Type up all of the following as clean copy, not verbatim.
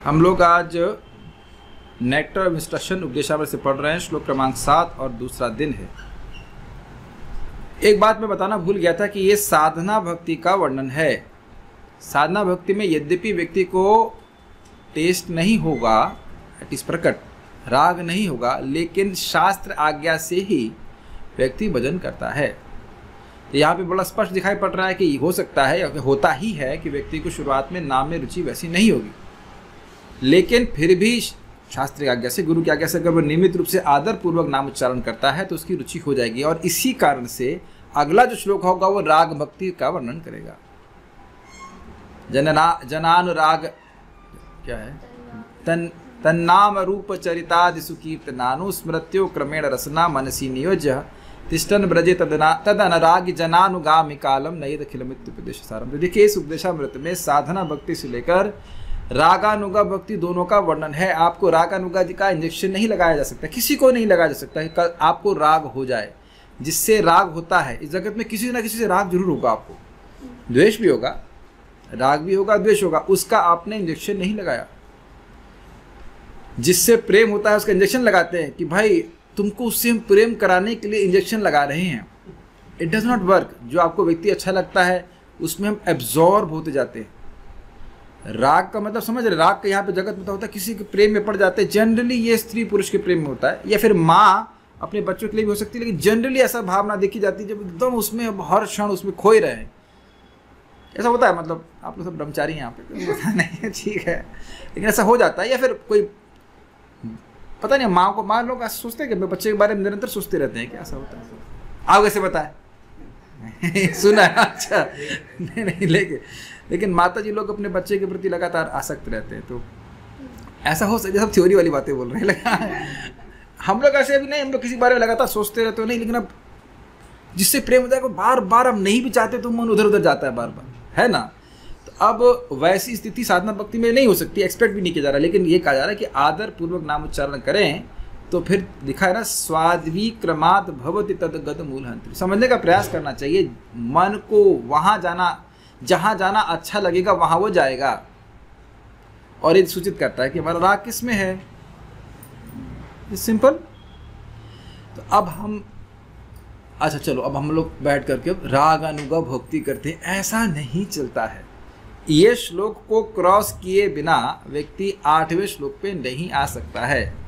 हम लोग आज नेक्टर ऑफ इंस्ट्रक्शन उपदेशावली से पढ़ रहे हैं, श्लोक क्रमांक 7 और दूसरा दिन है। एक बात मैं बताना भूल गया था कि ये साधना भक्ति का वर्णन है। साधना भक्ति में यद्यपि व्यक्ति को टेस्ट नहीं होगा, इट इज प्रकट, राग नहीं होगा, लेकिन शास्त्र आज्ञा से ही व्यक्ति भजन करता है। तो यहाँ पे बड़ा स्पष्ट दिखाई पड़ रहा है कि हो सकता है या होता ही है कि व्यक्ति को शुरुआत में नाम में रुचि वैसी नहीं होगी, लेकिन फिर भी शास्त्र की आज्ञा से, गुरु की आज्ञा से अगर वो नियमित रूप से आदर पूर्वक नाम उच्चारण करता है तो उसकी रुचि हो जाएगी। और इसी कारण से अगला जो श्लोक होगा वो राग भक्ति का वर्णन करेगा। जनानुराग क्या है, तन्नाम रूप चरितादि सुकीर्तनानु स्मृत्यो क्रमेण रसना मनसी नियोज्य तिष्ठन ब्रजे तदनराग जनानुगामी कालम नयद खिलमित्युपदेश सारम। तो देखिए, इस उपदेशामृत में साधना भक्ति से लेकर रागानुगा भक्ति दोनों का वर्णन है। आपको रागानुगा का इंजेक्शन नहीं लगाया जा सकता, किसी को नहीं लगाया जा सकता कि कल आपको राग हो जाए। जिससे राग होता है इस जगत में, किसी ना किसी से राग जरूर होगा। आपको द्वेष भी होगा, राग भी होगा, द्वेष होगा, उसका आपने इंजेक्शन नहीं लगाया। जिससे प्रेम होता है उसका इंजेक्शन लगाते हैं कि भाई तुमको उससे हम प्रेम कराने के लिए इंजेक्शन लगा रहे हैं। It does not work. जो आपको व्यक्ति अच्छा लगता है उसमें हम एब्जॉर्ब होते जाते हैं। राग का मतलब समझ रहे, राग का यहाँ पे जगत में होता है किसी के प्रेम में पड़ जाते हैं। जनरली ये स्त्री पुरुष के प्रेम में होता है, या फिर माँ अपने बच्चों के लिए भी हो सकती है, लेकिन जनरली ऐसा भावना देखी जाती है जब एकदम उसमें हर क्षण उसमें खोए रहे हैं। ऐसा होता है, मतलब आप लोग सब ब्रह्मचारी हैं यहाँ पे, पता नहीं है, ठीक है, लेकिन ऐसा हो जाता है। या फिर कोई पता नहीं, माँ को, माँ लोग सोचते हैं कि बच्चे के बारे में निरंतर सोचते रहते हैं कि ऐसा होता है। आप कैसे बताए सुना है? अच्छा, नहीं लेकिन माता जी लोग अपने बच्चे के प्रति लगातार आसक्त रहते हैं, तो ऐसा हो सकता है। सब थ्योरी वाली बातें बोल रहे हैं। हम लोग ऐसे भी नहीं, हम लोग किसी बारे में लगातार सोचते रहते हो नहीं, लेकिन अब जिससे प्रेम हो जाएगा बार बार हम नहीं भी चाहते तो मन उधर उधर जाता है बार बार, है ना। तो अब वैसी स्थिति साधना भक्ति में नहीं हो सकती, एक्सपेक्ट भी नहीं किया जा रहा। लेकिन ये कहा जा रहा है कि आदर पूर्वक नाम उच्चारण करें तो फिर दिखा है ना, स्वाद्वी क्रमात् भवति तद गद मूलहंत्री। समझने का प्रयास करना चाहिए, मन को वहाँ जाना, जहाँ जाना अच्छा लगेगा वहाँ वो जाएगा। और ये सूचित करता है कि हमारा राग किस में है, सिंपल। तो अब हम, अच्छा चलो, अब हम लोग बैठ करके राग अनुगा भक्ति करते हैं, ऐसा नहीं चलता है। ये श्लोक को क्रॉस किए बिना व्यक्ति 8वें श्लोक पे नहीं आ सकता है।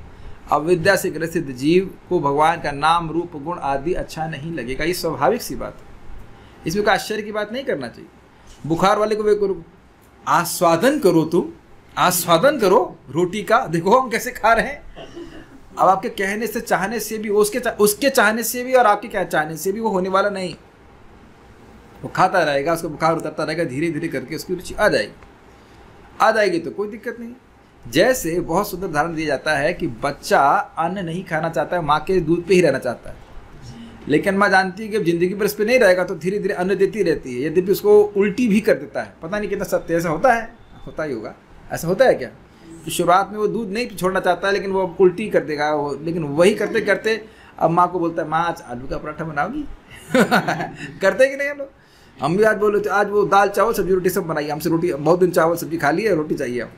अविद्या से ग्रसित जीव को भगवान का नाम रूप गुण आदि अच्छा नहीं लगेगा, ये स्वाभाविक सी बात है। इसमें कोई आश्चर्य की बात नहीं करना चाहिए। बुखार वाले को वे करो, आस्वादन करो, तुम आस्वादन करो रोटी का, देखो हम कैसे खा रहे हैं। अब आपके कहने से, चाहने से भी, उसके चाहने से भी और आपके क्या चाहने से भी वो होने वाला नहीं। वो खाता रहेगा, उसका बुखार उतरता रहेगा, धीरे धीरे करके उसकी रुचि आ जाएगी तो कोई दिक्कत नहीं। जैसे बहुत सुंदर उदाहरण दिया जाता है कि बच्चा अन्न नहीं खाना चाहता है, माँ के दूध पे ही रहना चाहता है, लेकिन माँ जानती है कि अब जिंदगी पर इस पर नहीं रहेगा तो धीरे धीरे अन्न देती रहती है, यद्यपि उसको उल्टी भी कर देता है। पता नहीं कितना सत्य, ऐसा होता है, होता ही होगा। ऐसा होता है क्या? तो शुरुआत में वो दूध नहीं छोड़ना चाहता है, लेकिन वो उल्टी कर देगा वो, लेकिन वही करते करते अब माँ को बोलता है, माँ आज आलू का पराठा बनाओगी? करते कि नहीं हम लोग? हम भी आज बोले थे, आज वो दाल चावल सब्जी रोटी सब बनाइए, हमसे रोटी, बहुत दिन चावल सब्जी खा ली है, रोटी चाहिए हम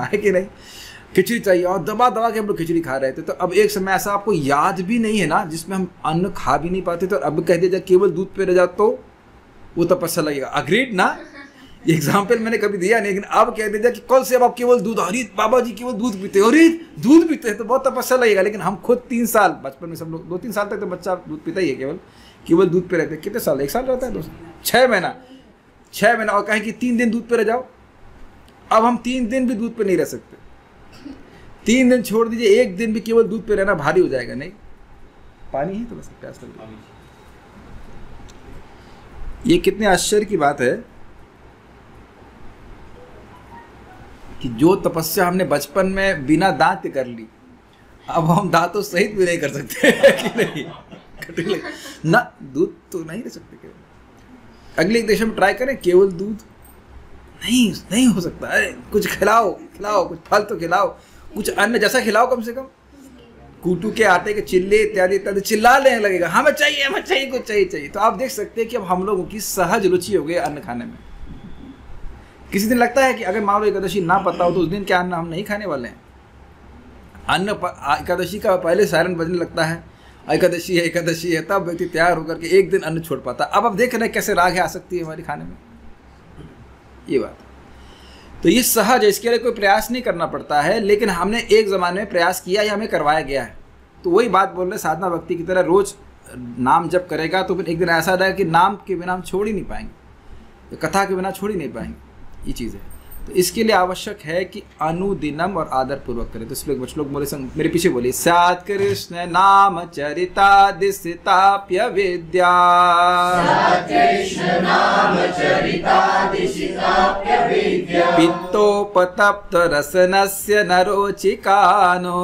है कि नहीं, खिचड़ी चाहिए, और दबा दबा के हम लोग खिचड़ी खा रहे थे। तो अब एक समय ऐसा आपको याद भी नहीं है ना जिसमें हम अन्न खा भी नहीं पाते थे, और अब कह दिया जाए केवल दूध पे रह जाओ तो वो तपस्या लगेगा। अग्रीड ना? ये एग्जाम्पल मैंने कभी दिया नहीं, लेकिन अब कह दिया कि कल से अब आप केवल दूध, अरे बाबा जी केवल दूध पीते, अरे दूध पीते हैं तो बहुत तपस्या लगेगा। लेकिन हम खुद 3 साल, बचपन में सब लोग 2-3 साल तक तो बच्चा दूध पीता ही है, केवल दूध पे रहते हैं। कितने साल? 1 साल रहता है, 6 महीना, और कहें कि 3 दिन दूध पे रह जाओ। अब हम 3 दिन भी दूध पे नहीं रह सकते। 3 दिन छोड़ दीजिए, 1 दिन भी केवल दूध पे रहना भारी हो जाएगा। नहीं, पानी ही तो बस प्यास लग रही है। ये कितने आश्चर्य की बात है कि जो तपस्या हमने बचपन में बिना दांत कर ली, अब हम दांतों सहित भी नहीं कर सकते कि नहीं? ना, दूध तो नहीं रह सकते केवल। अगले देश में ट्राई करें, केवल दूध नहीं हो सकता। अरे कुछ खिलाओ, कुछ फल तो खिलाओ, कुछ अन्न जैसा खिलाओ, कम से कम कूटू के आटे के चिल्ले इत्यादि इत्यादि, चिल्ला लेने लगेगा, हमें चाहिए कुछ चाहिए। तो आप देख सकते हैं कि अब हम लोगों की सहज रुचि हो गई अन्न खाने में। किसी दिन लगता है कि अगर मान लो एकादशी ना पता हो तो उस दिन क्या अन्न हम नहीं खाने वाले हैं। अन्न एकादशी का पहले सायरन बजने लगता है, एकादशी है, तब व्यक्ति तैयार होकर के एक दिन अन्न छोड़ पाता। अब देख रहे हैं कैसे राग है आ सकती है हमारे खाने में, ये बात। तो ये सहज है, इसके लिए कोई प्रयास नहीं करना पड़ता है, लेकिन हमने एक ज़माने में प्रयास किया या हमें करवाया गया है। तो वही बात बोल रहे, साधना भक्ति की तरह रोज़ नाम जप करेगा तो फिर एक दिन ऐसा रहेगा कि नाम के बिना हम छोड़ ही नहीं पाएंगे, तो कथा के बिना छोड़ ही नहीं पाएंगे, ये चीज़ है। तो इसके लिए आवश्यक है कि अनुदिनम और आदर पूर्वक करें। तो इसलिए श्लोक बोले, मेरे पीछे बोलिए, स्यात् कृष्ण नाम चरितादिसिताप्य विद्या, पित्तोपतप्त रसनस्य नरोचिकानो,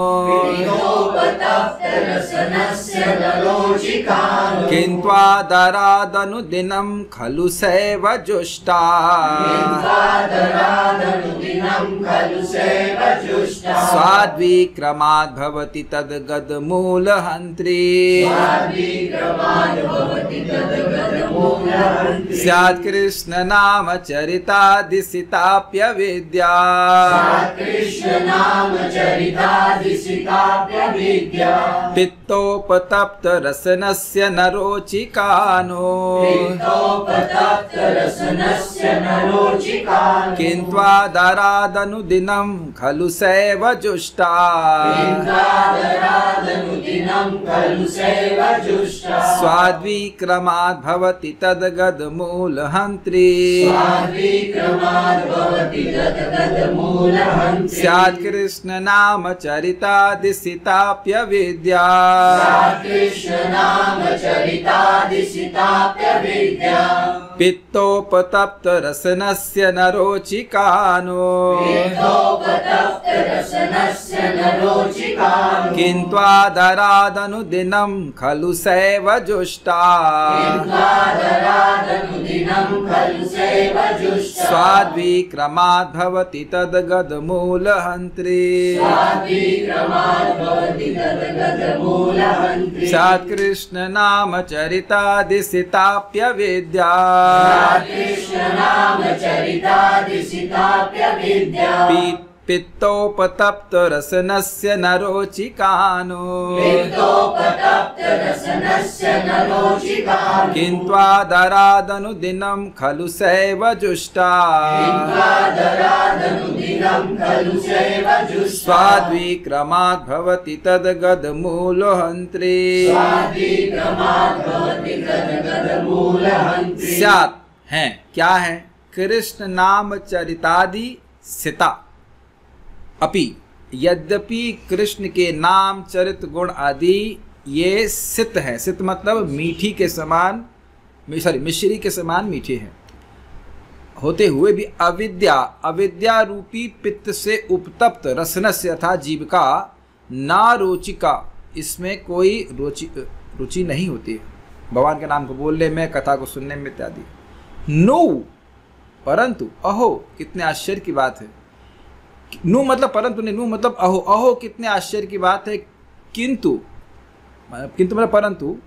किन्त्वादरादनुदिनं खलु सैव जुष्टा, स्वाद्विक्रमाद् भवति तद्गदमूलहन्त्री, स्यात् कृष्ण नाम चरितादिसिताप्य विद्या, पित्तोपतप्त रसनस्य नरोचिकानो, किन्त्वादरादनुदिनं खलु सैव जुष्टा, स्वाद्विक्रमाद् भवति तद्गदमूलहन्त्री, स्यात् कृष्ण नाम चरितादिसिताप्य विद्या, पित्तोपतप्त रसनस्य नरोचिकानो, किन्त्वादरादनुदिनं खलु सैव जुष्टा, स्वाद्विक्रमाद् भवति तद्गदमूलहन्त्री, स्यात् कृष्ण नाम चरितादिसिताप्य विद्या, पित्तोपतप्त रसनस्य नरोचिकानो, किन्त्वादरादनुदिनं खलु सैव जुष्टा, स्वाद्विक्रमाद् भवति तद्गदमूलहन्त्री, स्यात् है क्या है, कृष्ण नाम चरितादि सिता, अपि यद्यपि कृष्ण के नाम चरित गुण आदि ये सित है, सित मतलब मीठी के समान, मिश्री के समान मीठे हैं, होते हुए भी अविद्या रूपी पित्त से उपतप्त रसनस्य अर्थात जीव का ना रोचिका, इसमें कोई रुचि नहीं होती है भगवान के नाम को बोलने में, कथा को सुनने में इत्यादि। नो परंतु, अहो कितने आश्चर्य की बात है, नु मतलब परंतु नहीं, नु मतलब अहो, अहो कितने आश्चर्य की बात है, किंतु मतलब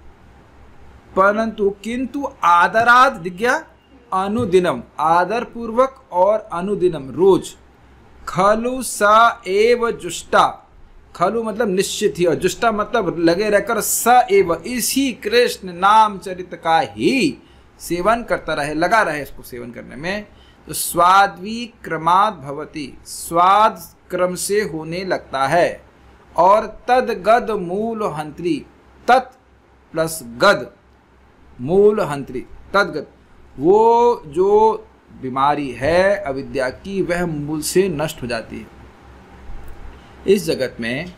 परंतु किंतु आदराद दिग्या अनुदिनम, आदर पूर्वक और अनुदिनम रोज, खलु स एव जुष्टा, खलु मतलब निश्चित ही, और जुष्टा मतलब लगे रहकर, स एव इसी कृष्ण नाम चरित का ही सेवन करता रहे, लगा रहे इसको सेवन करने में। तो स्वाद्विक्रमाद् भवति, स्वाद क्रम से होने लगता है, और तद्गद मूलहंत्री, तत् प्लस गद मूलहंत्री, तद्गद वो जो बीमारी है अविद्या की वह मूल से नष्ट हो जाती है। इस जगत में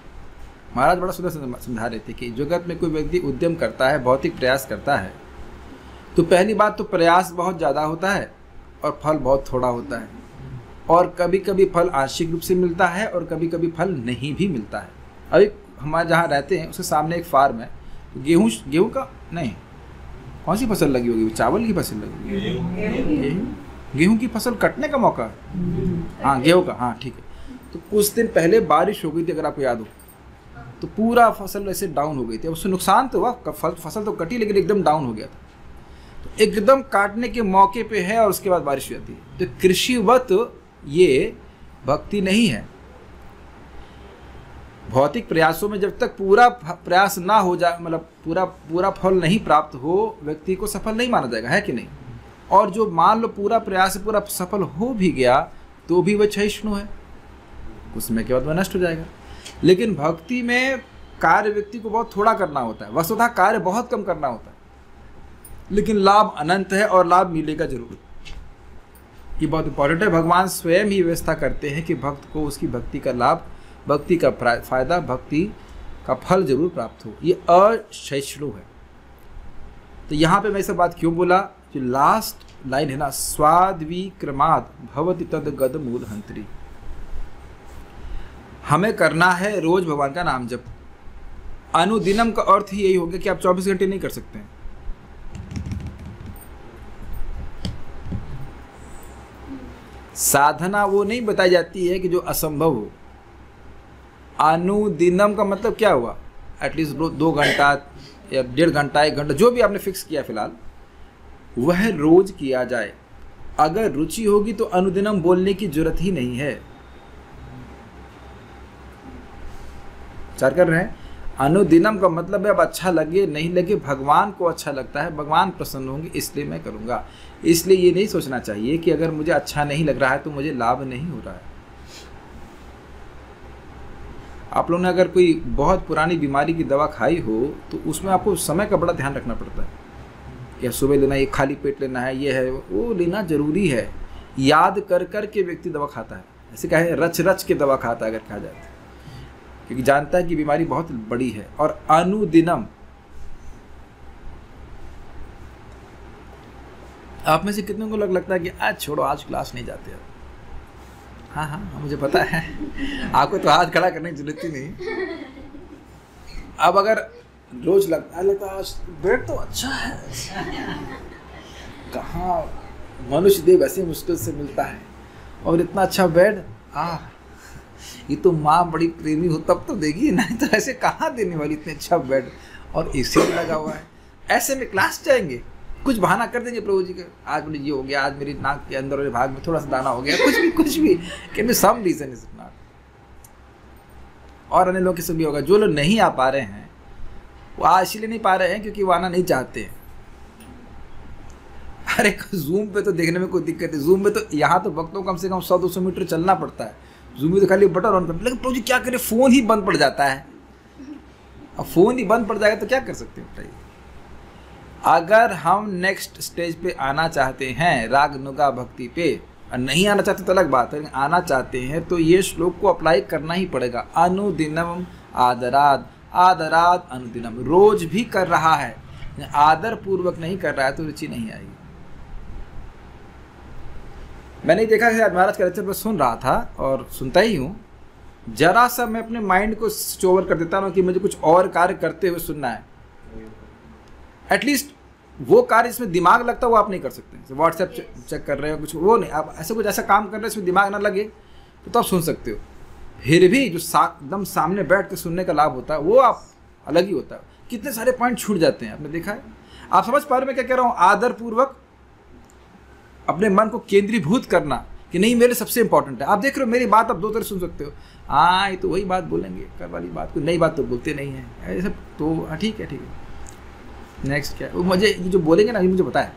महाराज बड़ा सुंदर समझा रहे थे कि जगत में कोई व्यक्ति उद्यम करता है, भौतिक प्रयास करता है, तो पहली बात तो प्रयास बहुत ज़्यादा होता है और फल बहुत थोड़ा होता है, और कभी कभी फल आंशिक रूप से मिलता है और कभी कभी फल नहीं भी मिलता है। अभी हमारे जहाँ रहते हैं उसके सामने एक फार्म है, गेहूँ का नहीं, कौन सी फसल लगी होगी, चावल की फसल लगी होगी, गेहूँ की फसल कटने का मौका है, हाँ गेहूँ का, हाँ ठीक है। तो कुछ दिन पहले बारिश हो गई थी, अगर आपको याद हो, तो पूरा फसल ऐसे डाउन हो गई थी। अब उससे नुकसान तो हुआ, फसल तो कटी लेकिन एकदम डाउन हो गया था। तो एकदम काटने के मौके पे है और उसके बाद बारिश हो जाती है। तो कृषिवत ये भक्ति नहीं है। भौतिक प्रयासों में जब तक पूरा प्रयास ना हो जाए, मतलब पूरा फल नहीं प्राप्त हो, व्यक्ति को सफल नहीं माना जाएगा, है कि नहीं। और जो मान लो पूरा प्रयास पूरा सफल हो भी गया तो भी वह क्षयिष्णु है, कुछ समय के बाद वह नष्ट हो जाएगा। लेकिन भक्ति में कार्य व्यक्ति को बहुत थोड़ा करना होता है, वस्तुतः कार्य बहुत कम करना होता है, लेकिन लाभ अनंत है और लाभ मिलेगा जरूर। ये बहुत इंपॉर्टेंट है। भगवान स्वयं ही व्यवस्था करते हैं कि भक्त को उसकी भक्ति का लाभ, भक्ति का फायदा, भक्ति का फल जरूर प्राप्त हो। ये अक्षयिष्णु है। तो यहाँ पे मैं ये सब बात क्यों बोला, जो लास्ट लाइन है ना, स्वाद्विक्रमात् भवति तद गद मूल हंत्री। हमें करना है रोज भगवान का नाम जप। अनुदिनम का अर्थ ही यही हो गया कि आप 24 घंटे नहीं कर सकते हैं। साधना वो नहीं बताई जाती है कि जो असंभव हो। अनुदिनम का मतलब क्या हुआ, एटलीस्ट 2 घंटा या 1.5 घंटा 1 घंटा जो भी आपने फिक्स किया फिलहाल, वह रोज किया जाए। अगर रुचि होगी तो अनुदिनम बोलने की जरूरत ही नहीं है। विचार कर रहे हैं, अनुदिनम का मतलब है अब अच्छा लगे नहीं लगे, भगवान को अच्छा लगता है, भगवान प्रसन्न होंगे इसलिए मैं करूंगा। इसलिए ये नहीं सोचना चाहिए कि अगर मुझे अच्छा नहीं लग रहा है तो मुझे लाभ नहीं हो रहा है। आप लोगों ने अगर कोई बहुत पुरानी बीमारी की दवा खाई हो तो उसमें आपको समय का बड़ा ध्यान रखना पड़ता है। या सुबह लेना, ये खाली पेट लेना है, ये है वो लेना जरूरी है। याद कर कर के व्यक्ति दवा खाता है, ऐसे कहे रच रच के दवा खाता है अगर कहा जाए, क्योंकि जानता है कि बीमारी बहुत बड़ी है। और अनुदिनम, आप में से कितनों को लगता है कि आज छोड़ो, आज क्लास नहीं जाते। हाँ हाँ मुझे पता है, आपको तो हाथ खड़ा करने की जरूरत ही नहीं। अब अगर रोज लगता है आज बेड तो अच्छा है, कहाँ मनुष्य देव ऐसे मुश्किल से मिलता है, और इतना अच्छा बेड, ये तो माँ बड़ी प्रेमी हो तब तो देगी, नहीं तो ऐसे कहाँ देने वाली इतने अच्छा बेड, और एसी लगा हुआ है। ऐसे में क्लास जाएंगे, कुछ बहाना कर देंगे प्रभु जी का, आज मुझे ये हो गया, आज मेरी नाक के अंदर वाले भाग में थोड़ा सा दाना हो गया, कुछ भी कि सम रीजन इज नॉट। और अन्य लोग के भी होगा, जो लोग नहीं आ पा रहे हैं वो आज इसलिए नहीं पा रहे हैं क्योंकि वो आना नहीं चाहते हैं। अरे जूम पे तो देखने में कोई दिक्कत है, जूम में तो यहाँ तो भक्तों कम से कम 100-200 मीटर चलना पड़ता है। जूम में तो खाली बटन ऑन करते, लेकिन प्रभु जी क्या करें, फोन ही बंद पड़ जाता है। अब फोन ही बंद पड़ जाएगा तो क्या कर सकते हैं बताइए। अगर हम नेक्स्ट स्टेज पे आना चाहते हैं राग नुगा भक्ति पे, और नहीं आना चाहते तो अलग बात है, आना चाहते हैं तो ये श्लोक को अप्लाई करना ही पड़ेगा। अनुदिनम आदराद, आदराद अनुदिनम, रोज भी कर रहा है, आदर पूर्वक नहीं कर रहा है तो रुचि नहीं आएगी। मैंने देखा है, आज महाराज का लेक्चर पर सुन रहा था और सुनता ही हूँ, जरा सा मैं अपने माइंड को स्विच ओवर कर देता हूँ कि मुझे कुछ और कार्य करते हुए सुनना है। एटलीस्ट वो कार्य इसमें दिमाग लगता है वो आप नहीं कर सकते। व्हाट्सएप चेक कर रहे हो कुछ, वो नहीं, आप ऐसे कुछ ऐसा काम कर रहे हो इसमें दिमाग ना लगे तो आप सुन सकते हो। फिर भी जो एकदम सामने बैठ के सुनने का लाभ होता है वो आप अलग ही होता है। कितने सारे पॉइंट छूट जाते हैं, आपने देखा है। आप समझ पा रहे मैं क्या कह रहा हूँ, आदर पूर्वक अपने मन को केंद्रीभूत करना कि नहीं मेरे सबसे इंपॉर्टेंट है। आप देख रहे हो मेरी बात आप 2 तरह सुन सकते हो, हाँ ये तो वही बात बोलेंगे कर वाली बात, कोई नई बात तो बोलते नहीं है ऐसे, तो ठीक है नेक्स्ट क्या वो मुझे जो बोलेंगे ना ये मुझे पता है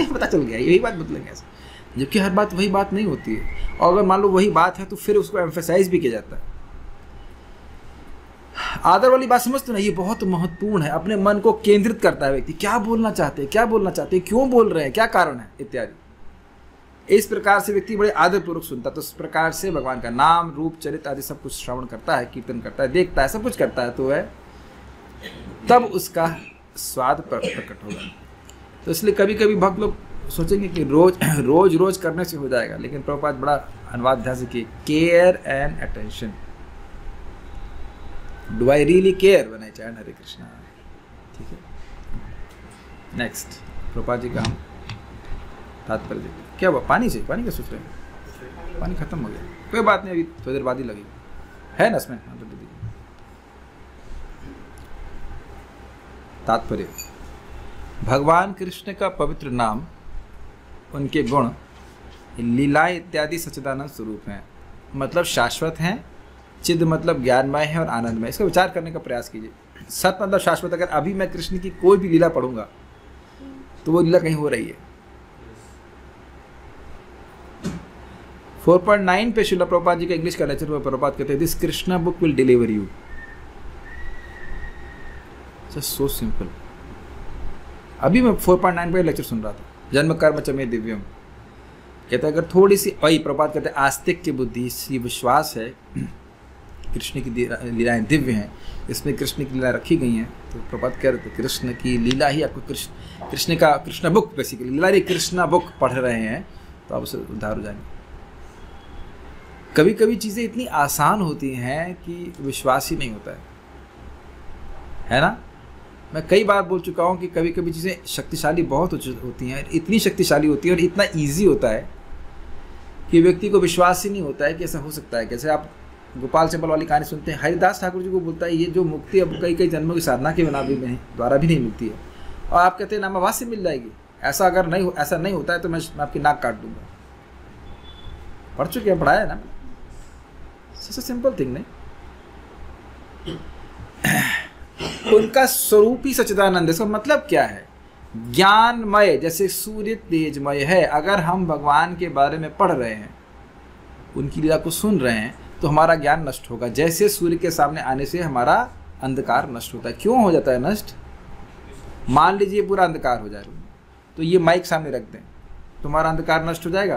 पता चल गया यही बात बदलेंगे ऐसे, जबकि हर बात वही बात नहीं होती है। और अगर मान लो वही बात है तो फिर उसको एम्फेसाइज भी किया जाता है। आदर वाली बात समझते ना, ये बहुत महत्वपूर्ण है। अपने मन को केंद्रित करता है व्यक्ति, क्या बोलना चाहते हैं, क्या बोलना चाहते हैं, क्यों बोल रहे हैं, क्या कारण है इत्यादि। इस प्रकार से व्यक्ति बड़े आदर पूर्वक सुनता है। तो इस प्रकार से भगवान का नाम रूप चरित्र आदि सब कुछ श्रवण करता है, कीर्तन करता है, देखता है, सब कुछ करता है, तो है तब उसका स्वाद प्रकट होगा। तो इसलिए कभी कभी भक्त लोग सोचेंगे कि रोज करने से हो जाएगा, लेकिन प्रभुपाद बड़ा अनुवाद ध्यान से किए, care and attention. Do I really care when I chant Hare Krishna, ठीक है। नेक्स्ट प्रभुपाद जी का हम तात्पर्य देखते। क्या हुआ, पानी से, पानी क्या सोच रहे हैं, पानी खत्म हो गया, कोई बात नहीं, अभी थोड़ी देर बाद ही लगेगी, है ना इसमें। तात्पर्य भगवान कृष्ण का पवित्र नाम, उनके गुण, लीला इत्यादि सच्चिदानंद स्वरूप हैं, मतलब शाश्वत हैं। चिद मतलब ज्ञानमय है और आनंदमय। इसका विचार करने का प्रयास कीजिए। सत मतलब शाश्वत। अगर अभी मैं कृष्ण की कोई भी लीला पढ़ूंगा तो वो लीला कहीं हो रही है। 4.9 पे श्रील प्रभुपाद जी का इंग्लिश का लेक्चर में प्रभुपाद कहते हैं, this Krishna book will deliver you. Just so simple. अभी मैं 4.9 पे लेक्चर सुन रहा था, जन्म कर्म च मे दिव्यम। कहते हैं अगर थोड़ी सी, वही प्रभुपाद कहते हैं आस्तिक की बुद्धि, ये विश्वास है कृष्ण की लीलाएं दिव्य हैं, इसमें कृष्ण की लीला रखी गई हैं, तो प्रभुपाद कह रहे थे कृष्ण की लीला ही आपको, कृष्ण बुक बेसिकली लीला ही कृष्णा बुक पढ़ रहे हैं तो आप उससे उद्धार हो जाएंगे। कभी कभी चीज़ें इतनी आसान होती हैं कि विश्वास ही नहीं होता है ना। मैं कई बार बोल चुका हूँ कि कभी कभी चीज़ें शक्तिशाली बहुत होती हैं, इतनी शक्तिशाली होती है और इतना ईजी होता है कि व्यक्ति को विश्वास ही नहीं होता है कि ऐसा हो सकता है। कैसे आप गोपाल चंपल वाली कहानी सुनते हैं, हरिदास ठाकुर जी को बोलता है ये जो मुक्ति अब कई कई जन्मों की साधना के बिना भी द्वारा भी नहीं मिलती है, और आप कहते हैं नामावास से मिल जाएगी। ऐसा अगर ऐसा नहीं होता है तो मैं आपकी नाक काट दूंगा। पढ़ चुके हैं, पढ़ाया है ना। सिंपल थिंग नहीं। उनका स्वरूप ही सच्चिदानंद। इसका मतलब क्या है? ज्ञानमय, जैसे सूर्य तेजमय है। अगर हम भगवान के बारे में पढ़ रहे हैं, उनकी लीला को सुन रहे हैं, तो हमारा ज्ञान नष्ट होगा। जैसे सूर्य के सामने आने से हमारा अंधकार नष्ट होता है। क्यों हो जाता है नष्ट? मान लीजिए पूरा अंधकार हो जाए, तो ये माइक सामने रख दें, तुम्हारा अंधकार नष्ट हो जाएगा?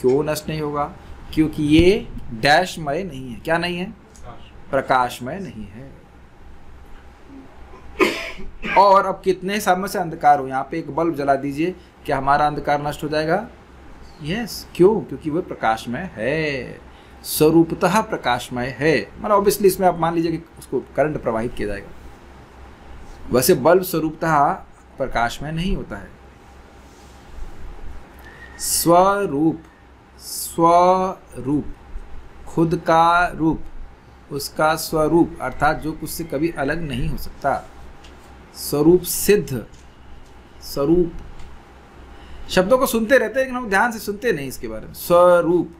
क्यों नष्ट नहीं होगा? क्योंकि ये डैशमय नहीं है। क्या नहीं है? प्रकाशमय नहीं है। और अब कितने समय से अंधकार हो, यहाँ पे एक बल्ब जला दीजिए, क्या हमारा अंधकार नष्ट हो जाएगा? यस। क्यों? क्योंकि वह प्रकाशमय है, स्वरूपतः प्रकाशमय है। मतलब ऑब्वियसली इसमें आप मान लीजिए कि उसको करंट प्रवाहित किया जाएगा। वैसे बल्ब स्वरूपतः प्रकाशमय नहीं होता है। स्वरूप, स्वरूप, खुद का रूप, उसका स्वरूप, अर्थात जो कुछ से कभी अलग नहीं हो सकता। स्वरूप सिद्ध, स्वरूप शब्दों को सुनते रहते हैं लेकिन हम ध्यान से सुनते नहीं इसके बारे में। स्वरूप,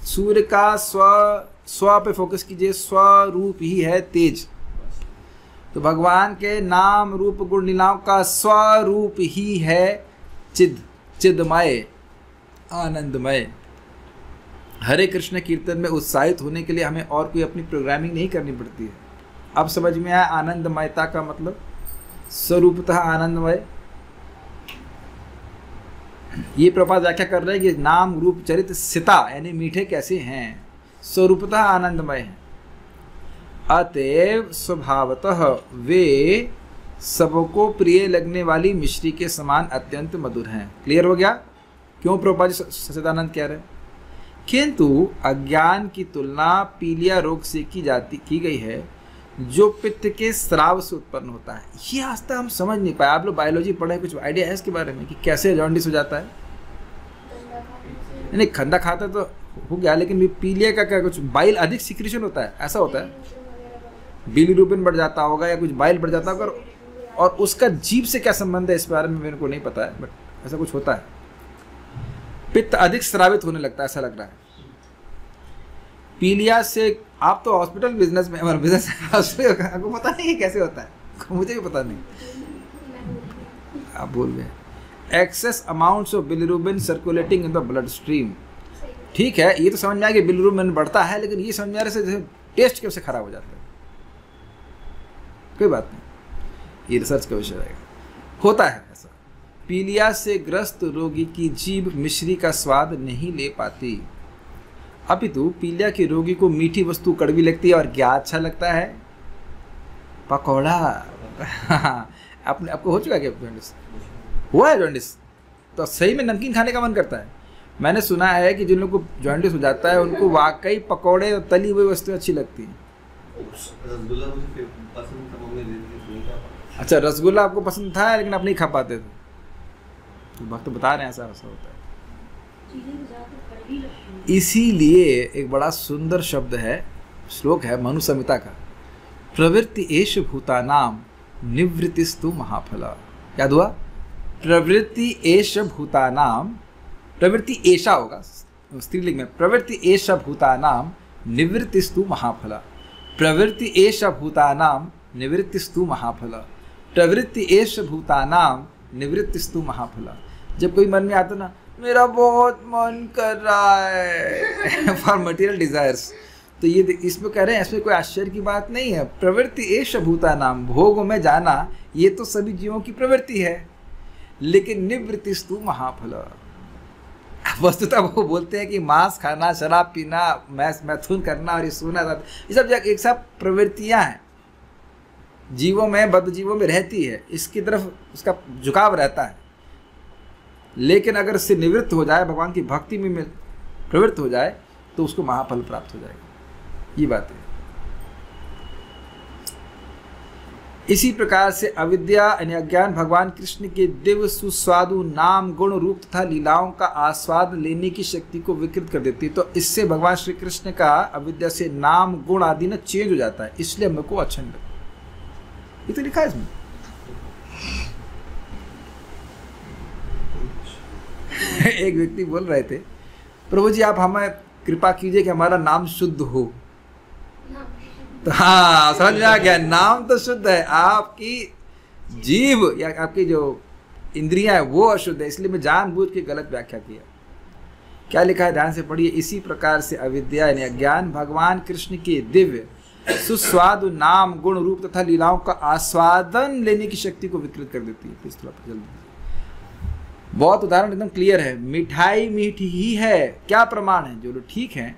सूर्य का स्व पे फोकस कीजिए, स्वरूप ही है तेज। तो भगवान के नाम रूप गुण लीलाओं का स्वरूप ही है चिद, चिदमय, आनंदमय। हरे कृष्ण कीर्तन में उत्साहित होने के लिए हमें और कोई अपनी प्रोग्रामिंग नहीं करनी पड़ती है। अब समझ में आया आनंदमयता का मतलब? स्वरूपतः आनंदमय। ये प्रभुपाद व्याख्या कर रहे हैं कि नाम रूप चरित्र सिता यानी मीठे कैसे हैं, स्वरूपतः आनंदमय हैं। अतएव स्वभावतः वे सबको प्रिय लगने वाली मिश्री के समान अत्यंत मधुर हैं। क्लियर हो गया क्यों प्रभुपाद जी सच्चिदानंद कह रहे हैं? किंतु अज्ञान की तुलना पीलिया रोग से की गई है, जो पित्त के स्राव से उत्पन्न होता है। ये आज तक हम समझ नहीं पाए। आप लोग बायोलॉजी पढ़े, कुछ आइडिया है इसके बारे में कि कैसे जॉन्डिस हो जाता है? नहीं, खंदा खाता तो हो गया, लेकिन पीलिया का क्या, कुछ बाइल अधिक सिक्रीशन होता है, ऐसा होता है? बिलीरुबिन बढ़ जाता होगा या कुछ बाइल बढ़ जाता होगा, और उसका जीभ से क्या संबंध है इस बारे में मेरे को नहीं पता है, बट ऐसा कुछ होता है। पित्त अधिक स्रावित होने लगता है, ऐसा लग रहा है। पीलिया से आप तो हॉस्पिटल बिजनेस में, हमारा बिजनेस आपको पता नहीं है कैसे होता है, मुझे भी पता नहीं, आप बोल रहे। Excess amounts of bilirubin circulating in the blood stream. ठीक है, ये तो समझ में आया कि बिलिरुबिन बढ़ता है, लेकिन ये समझ में आ रहा है टेस्ट कैसे खराब हो जाता है। कोई बात नहीं, ये रिसर्च का विषय रहेगा। होता है ऐसा। पीलिया से ग्रस्त रोगी की जीभ मिश्री का स्वाद नहीं ले पाती, अपितु पीलिया के रोगी को मीठी वस्तु कड़वी लगती है और क्या अच्छा लगता है? पकौड़ा। आपको हो चुका है क्या जॉन्डिस? हुआ है जॉन्डिस तो सही में नमकीन खाने का मन करता है। मैंने सुना है कि जिन लोगों को जॉन्डिस हो जाता है उनको वाकई पकौड़े और तली हुई वस्तुएं अच्छी लगती हैं। अच्छा, रसगुल्ला आपको पसंद था लेकिन आप नहीं खा पाते थे, तो वक्त बता रहे हैं ऐसा ऐसा होता है। इसीलिए एक बड़ा सुंदर शब्द है, श्लोक है मनु संहिता का, प्रवृत्ति एष भूतानाम निवृत्तिस्तु महाफला। याद हुआ? प्रवृत्ति एष भूतानाम, प्रवृत्ति एषा होगा स्त्रीलिंग में, प्रवृत्ति एष भूतानाम निवृत्तिस्तु महाफला, प्रवृत्ति एष भूतानाम निवृत्तिस्तु महाफला, प्रवृत्ति एष भूतानाम निवृत्तिस्तु महाफला। जब कोई मन में आता ना, मेरा बहुत मन कर रहा है फॉर मटेरियल डिजायर्स, तो ये इसमें कह रहे हैं, इसमें कोई आश्चर्य की बात नहीं है। प्रवृत्ति एष भूतानाम, भोग में जाना ये तो सभी जीवों की प्रवृत्ति है, लेकिन निवृत्तिस्तु महाफल। वस्तुतः वो बोलते हैं कि मांस खाना, शराब पीना, मैथुन करना और ये सोना, ये सब एक सब प्रवृत्तियां हैं, जीवों में, बद्ध जीवों में रहती है, इसकी तरफ उसका झुकाव रहता है। लेकिन अगर इससे निवृत्त हो जाए, भगवान की भक्ति में प्रवृत्त हो जाए, तो उसको महाफल प्राप्त हो जाएगा। ये बात है। इसी प्रकार से अविद्या यानी अज्ञान भगवान कृष्ण के दिव्य सुस्वादु नाम गुण रूप तथा लीलाओं का आस्वाद लेने की शक्ति को विकृत कर देती है। तो इससे भगवान श्री कृष्ण का अविद्या से नाम गुण आदि ना चेंज हो जाता है, इसलिए हमको अच्छा नहीं लगता। ये तो लिखा है इसमें। एक व्यक्ति बोल रहे थे, प्रभु जी आप हमें कृपा कीजिए कि हमारा नाम शुद्ध हो। तो हाँ, समझ में आ गया, नाम तो शुद्ध है, आपकी जीव या आपकी जो इंद्रियां है वो अशुद्ध है, इसलिए मैं जानबूझ के गलत व्याख्या किया। क्या लिखा है ध्यान से पढ़िए। इसी प्रकार से अविद्या यानी अज्ञान भगवान कृष्ण के दिव्य सुस्वादु नाम गुण रूप तथा लीलाओं का आस्वादन लेने की शक्ति को विकृत कर देती है। प्लीज थोड़ा जल्दी। बहुत उदाहरण एकदम क्लियर है। मिठाई मीठी ही है, क्या प्रमाण है? जो लोग ठीक हैं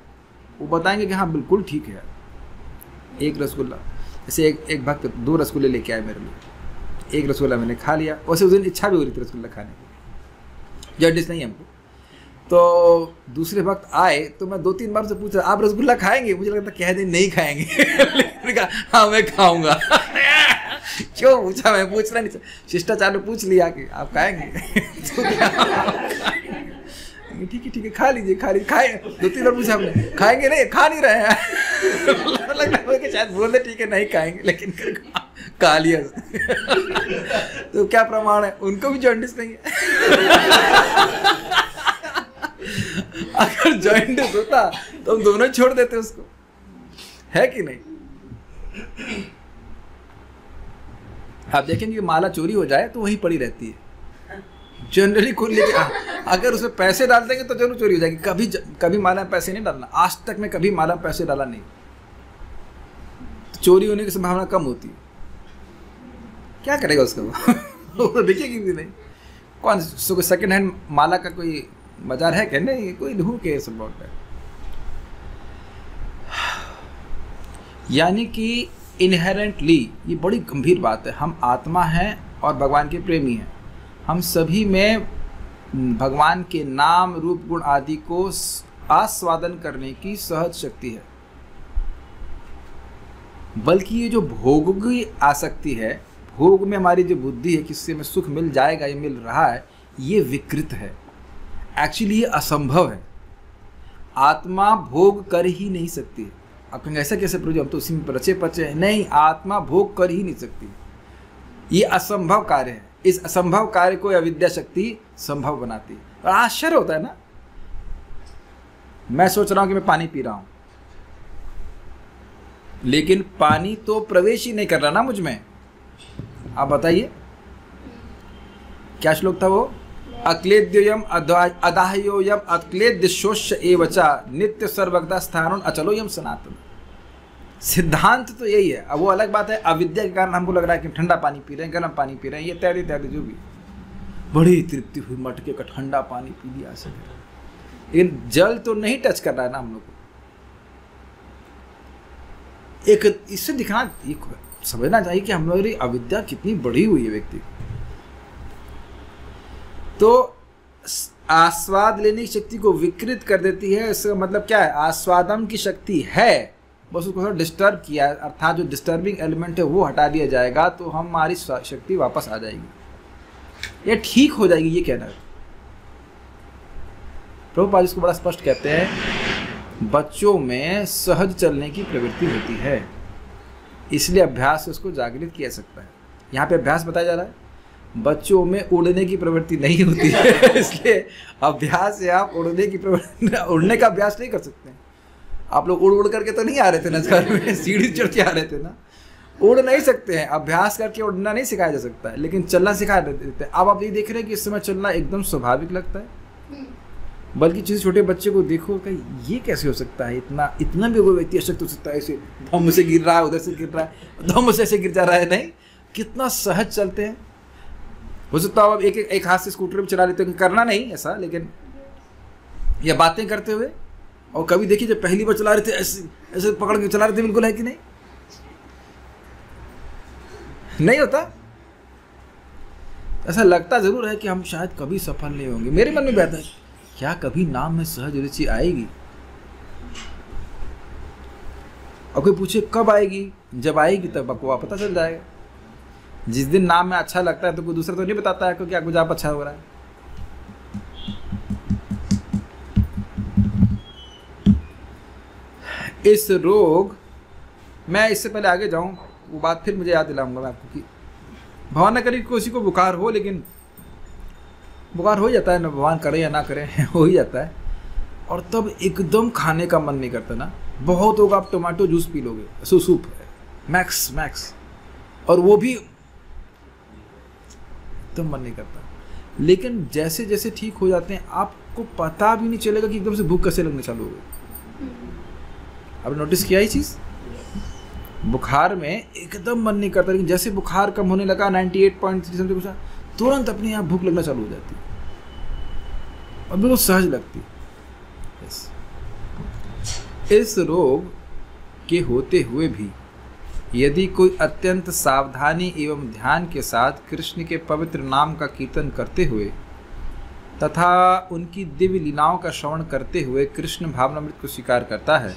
वो बताएंगे कि हाँ बिल्कुल ठीक है। एक रसगुल्ला, जैसे एक भक्त 2 रसगुल्ले लेके आए मेरे लिए, एक रसगुल्ला मैंने खा लिया, वैसे उस दिन इच्छा भी हो रही थी रसगुल्ला खाने की, जर्डिस नहीं हमको। तो दूसरे वक्त आए तो मैं 2-3 बार से पूछा आप रसगुल्ला खाएंगे? मुझे लगता कह दे नहीं खाएंगे लेकिन कहा हाँ मैं खाऊंगा क्यों पूछा? मैं पूछना नहीं, शिष्टाचार ने पूछ लिया कि आप खाएंगे ठीक है खा लीजिए खाए। 2-3 बार पूछा हमने, खाएंगे? नहीं, खा नहीं रहे हैं लगता है शायद बोल दे ठीक है नहीं खाएंगे, लेकिन खा लिया तो क्या प्रमाण है? उनको भी जॉन्डिस नहीं है अगर जॉइंटिस होता तो हम दोनों छोड़ देते उसको, है कि नहीं? आप देखेंगे माला चोरी हो जाए तो वहीं पड़ी रहती है जनरली, खोल लेके अगर उसमें पैसे डाल देंगे तो जरूर चोरी हो जाएगी। कभी माला में पैसे नहीं डालना, आज तक मैं कभी माला में पैसे डाला नहीं, तो चोरी होने की संभावना कम होती है। क्या करेगा उसका वो तो दिखेगी भी नहीं। कौन सेकेंड हैंड माला का कोई बाजार है क्या? नहीं, कोई ढूंढ के सब बहुत है। यानी कि इनहेरेंटली, ये बड़ी गंभीर बात है, हम आत्मा हैं और भगवान के प्रेमी हैं। हम सभी में भगवान के नाम रूप गुण आदि को आस्वादन करने की सहज शक्ति है। बल्कि ये जो भोग की आसक्ति है, भोग में हमारी जो बुद्धि है कि इससे हमें सुख मिल जाएगा, ये मिल रहा है, ये विकृत है। एक्चुअली ये असंभव है। आत्मा भोग कर ही नहीं सकती। आप कहेंगे ऐसा कैसे प्रभु, हम तो उसी में रचे पचे हैं। नहीं, आत्मा भोग कर ही नहीं सकती, ये असंभव कार्य है। इस असंभव कार्य को अविद्या शक्ति संभव बनाती है। और आश्चर्य होता है ना, मैं सोच रहा हूं कि मैं पानी पी रहा हूं, लेकिन पानी तो प्रवेश ही नहीं कर रहा ना मुझ में। आप बताइए क्या श्लोक था वो? अक्लेद्योयम अदाह्योयम अक्लेद्यशोष्य एवचा नित्य सर्वगता स्थान अचलोयम सनातन। सिद्धांत तो यही है। अब वो अलग बात है, अविद्या के कारण हमको लग रहा है कि ठंडा पानी पी रहे हैं, गर्म पानी पी रहे हैं, ये इत्यादि जो भी, बड़ी तृप्ति हुई, मटके का ठंडा पानी पी लिया ऐसे, लेकिन जल तो नहीं टच कर रहा है ना हम लोग को। एक इससे दिखना, समझना चाहिए कि हमारी अविद्या कितनी बढ़ी हुई है व्यक्ति। तो आस्वाद लेने की शक्ति को विकृत कर देती है। इसका मतलब क्या है? आस्वादन की शक्ति है, बस उसको थोड़ा डिस्टर्ब किया, अर्थात जो डिस्टर्बिंग एलिमेंट है वो हटा दिया जाएगा तो हमारी शक्ति वापस आ जाएगी, ये ठीक हो जाएगी। ये कहना है प्रभुपाद इसको बड़ा स्पष्ट कहते हैं, बच्चों में सहज चलने की प्रवृत्ति होती है, इसलिए अभ्यास से उसको जागृत किया सकता है। यहाँ पे अभ्यास बताया जा रहा है। बच्चों में उड़ने की प्रवृत्ति नहीं होती है इसलिए अभ्यास से आप उड़ने का अभ्यास नहीं कर सकते। आप लोग उड़ उड़ करके तो नहीं आ रहे थे ना घर में, सीढ़ी चढ़ के आ रहे थे ना, उड़ नहीं सकते हैं। अभ्यास करके उड़ना नहीं सिखाया जा सकता है, लेकिन चलना सिखा देते हैं। अब आप ये देख रहे हैं कि इस समय चलना एकदम स्वाभाविक लगता है, बल्कि किसी छोटे बच्चे को देखो कि ये कैसे हो सकता है, इतना भी कोई व्यक्ति अशक्त हो सकता है, ऐसे धम से गिर रहा है, उधर से गिर रहा है, धम से ऐसे गिर जा रहा है, नहीं, कितना सहज चलते हैं। हो सकता है आप एक हाथ से स्कूटर भी चला लेते हैं, करना नहीं ऐसा, लेकिन या बातें करते हुए, और कभी देखिए जब पहली बार चला रहे थे ऐसे पकड़ के चला रहे थे, बिल्कुल है कि नहीं, नहीं होता। ऐसा लगता जरूर है कि हम शायद कभी सफल नहीं होंगे। मेरे मन में बैठा है, क्या कभी नाम में सहज रुचि आएगी? और कोई पूछे कब आएगी, जब आएगी तब आपको पता चल जाएगा। जिस दिन नाम में अच्छा लगता है तो कोई दूसरा तो नहीं बताता है क्योंकि आपको जब अच्छा हो रहा है। इस रोग, मैं इससे पहले आगे जाऊं वो बात फिर मुझे याद दिलाऊंगा मैं आपको कि भगवान न करे किसी को बुखार हो, लेकिन बुखार हो जाता है ना, भगवान करे या ना करे हो ही जाता है, और तब एकदम खाने का मन नहीं करता ना। बहुत होगा आप टमाटो जूस पी लोगे, सूप मैक्स, और वो भी एकदम मन नहीं करता। लेकिन जैसे जैसे ठीक हो जाते हैं आपको पता भी नहीं चलेगा कि एकदम से भूख कैसे लगने चालू हो गई। आपने नोटिस किया ये चीज? बुखार में एकदम मन नहीं करता, लेकिन जैसे बुखार कम होने लगा 98.3 समथिंग कुछ, तुरंत अपने यहाँ भूख लगना चालू हो जाती है और बिल्कुल सहज लगती है। इस रोग के होते हुए भी यदि कोई अत्यंत सावधानी एवं ध्यान के साथ कृष्ण के पवित्र नाम का कीर्तन करते हुए तथा उनकी दिव्य लीलाओं का श्रवण करते हुए कृष्ण भावनामृत को स्वीकार करता है,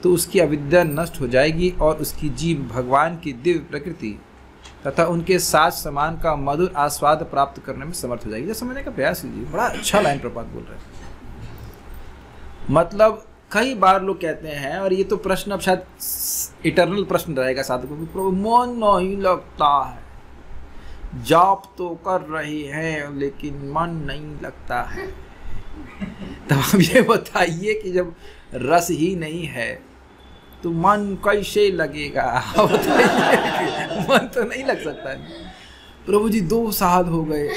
तो उसकी अविद्या नष्ट हो जाएगी और उसकी जीव भगवान की दिव्य प्रकृति तथा उनके साथ समान का मधुर आस्वाद प्राप्त करने में समर्थ हो जाएगी। जब समझने का प्रयास कीजिए, बड़ा अच्छा लाइन प्रपात बोल रहे हैं। मतलब कई बार लोग कहते हैं, और ये तो प्रश्न अब शायद इटर्नल प्रश्न रहेगा साधकों को, प्रभु मन नहीं लगता है, जाप तो कर रही है लेकिन मन नहीं लगता है। तब आप ये बताइए कि जब रस ही नहीं है तो मन कैसे लगेगा? मन तो नहीं लग सकता है। प्रभु जी 2 साल हो गए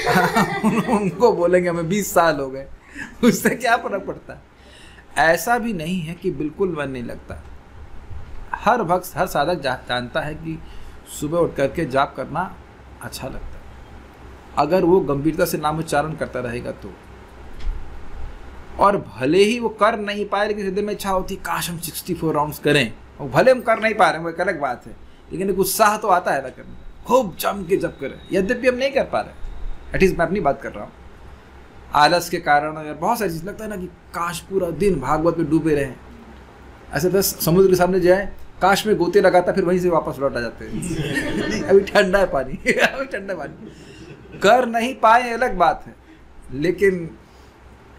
उनको बोलेंगे हमें 20 साल हो गए, उससे क्या फर्क पड़ता है? ऐसा भी नहीं है कि बिल्कुल मन नहीं लगता। हर भक्त, हर साधक जानता है कि सुबह उठ करके जाप करना अच्छा लगता है, अगर वो गंभीरता से नाम उच्चारण करता रहेगा तो। और भले ही वो कर नहीं पाए, लेकिन हृदय में इच्छा होती काश हम 64 राउंड्स करें, और भले हम कर नहीं पा रहे हैं वो एक अलग बात है, लेकिन एक उत्साह तो आता है ना करने, खूब जम के जप करें। यद्यपि हम नहीं कर पा रहे, एटलीस्ट मैं अपनी बात कर रहा हूँ, आलस के कारण या बहुत सारी चीज़ लगता है ना कि काश पूरा दिन भागवत में डूबे रहें। ऐसे बस समुद्र के सामने जाए, काश में गोते लगाता फिर वहीं से वापस लौट आ जाते हैं अभी ठंडा है पानी अभी ठंडा पानी। कर नहीं पाए अलग बात है, लेकिन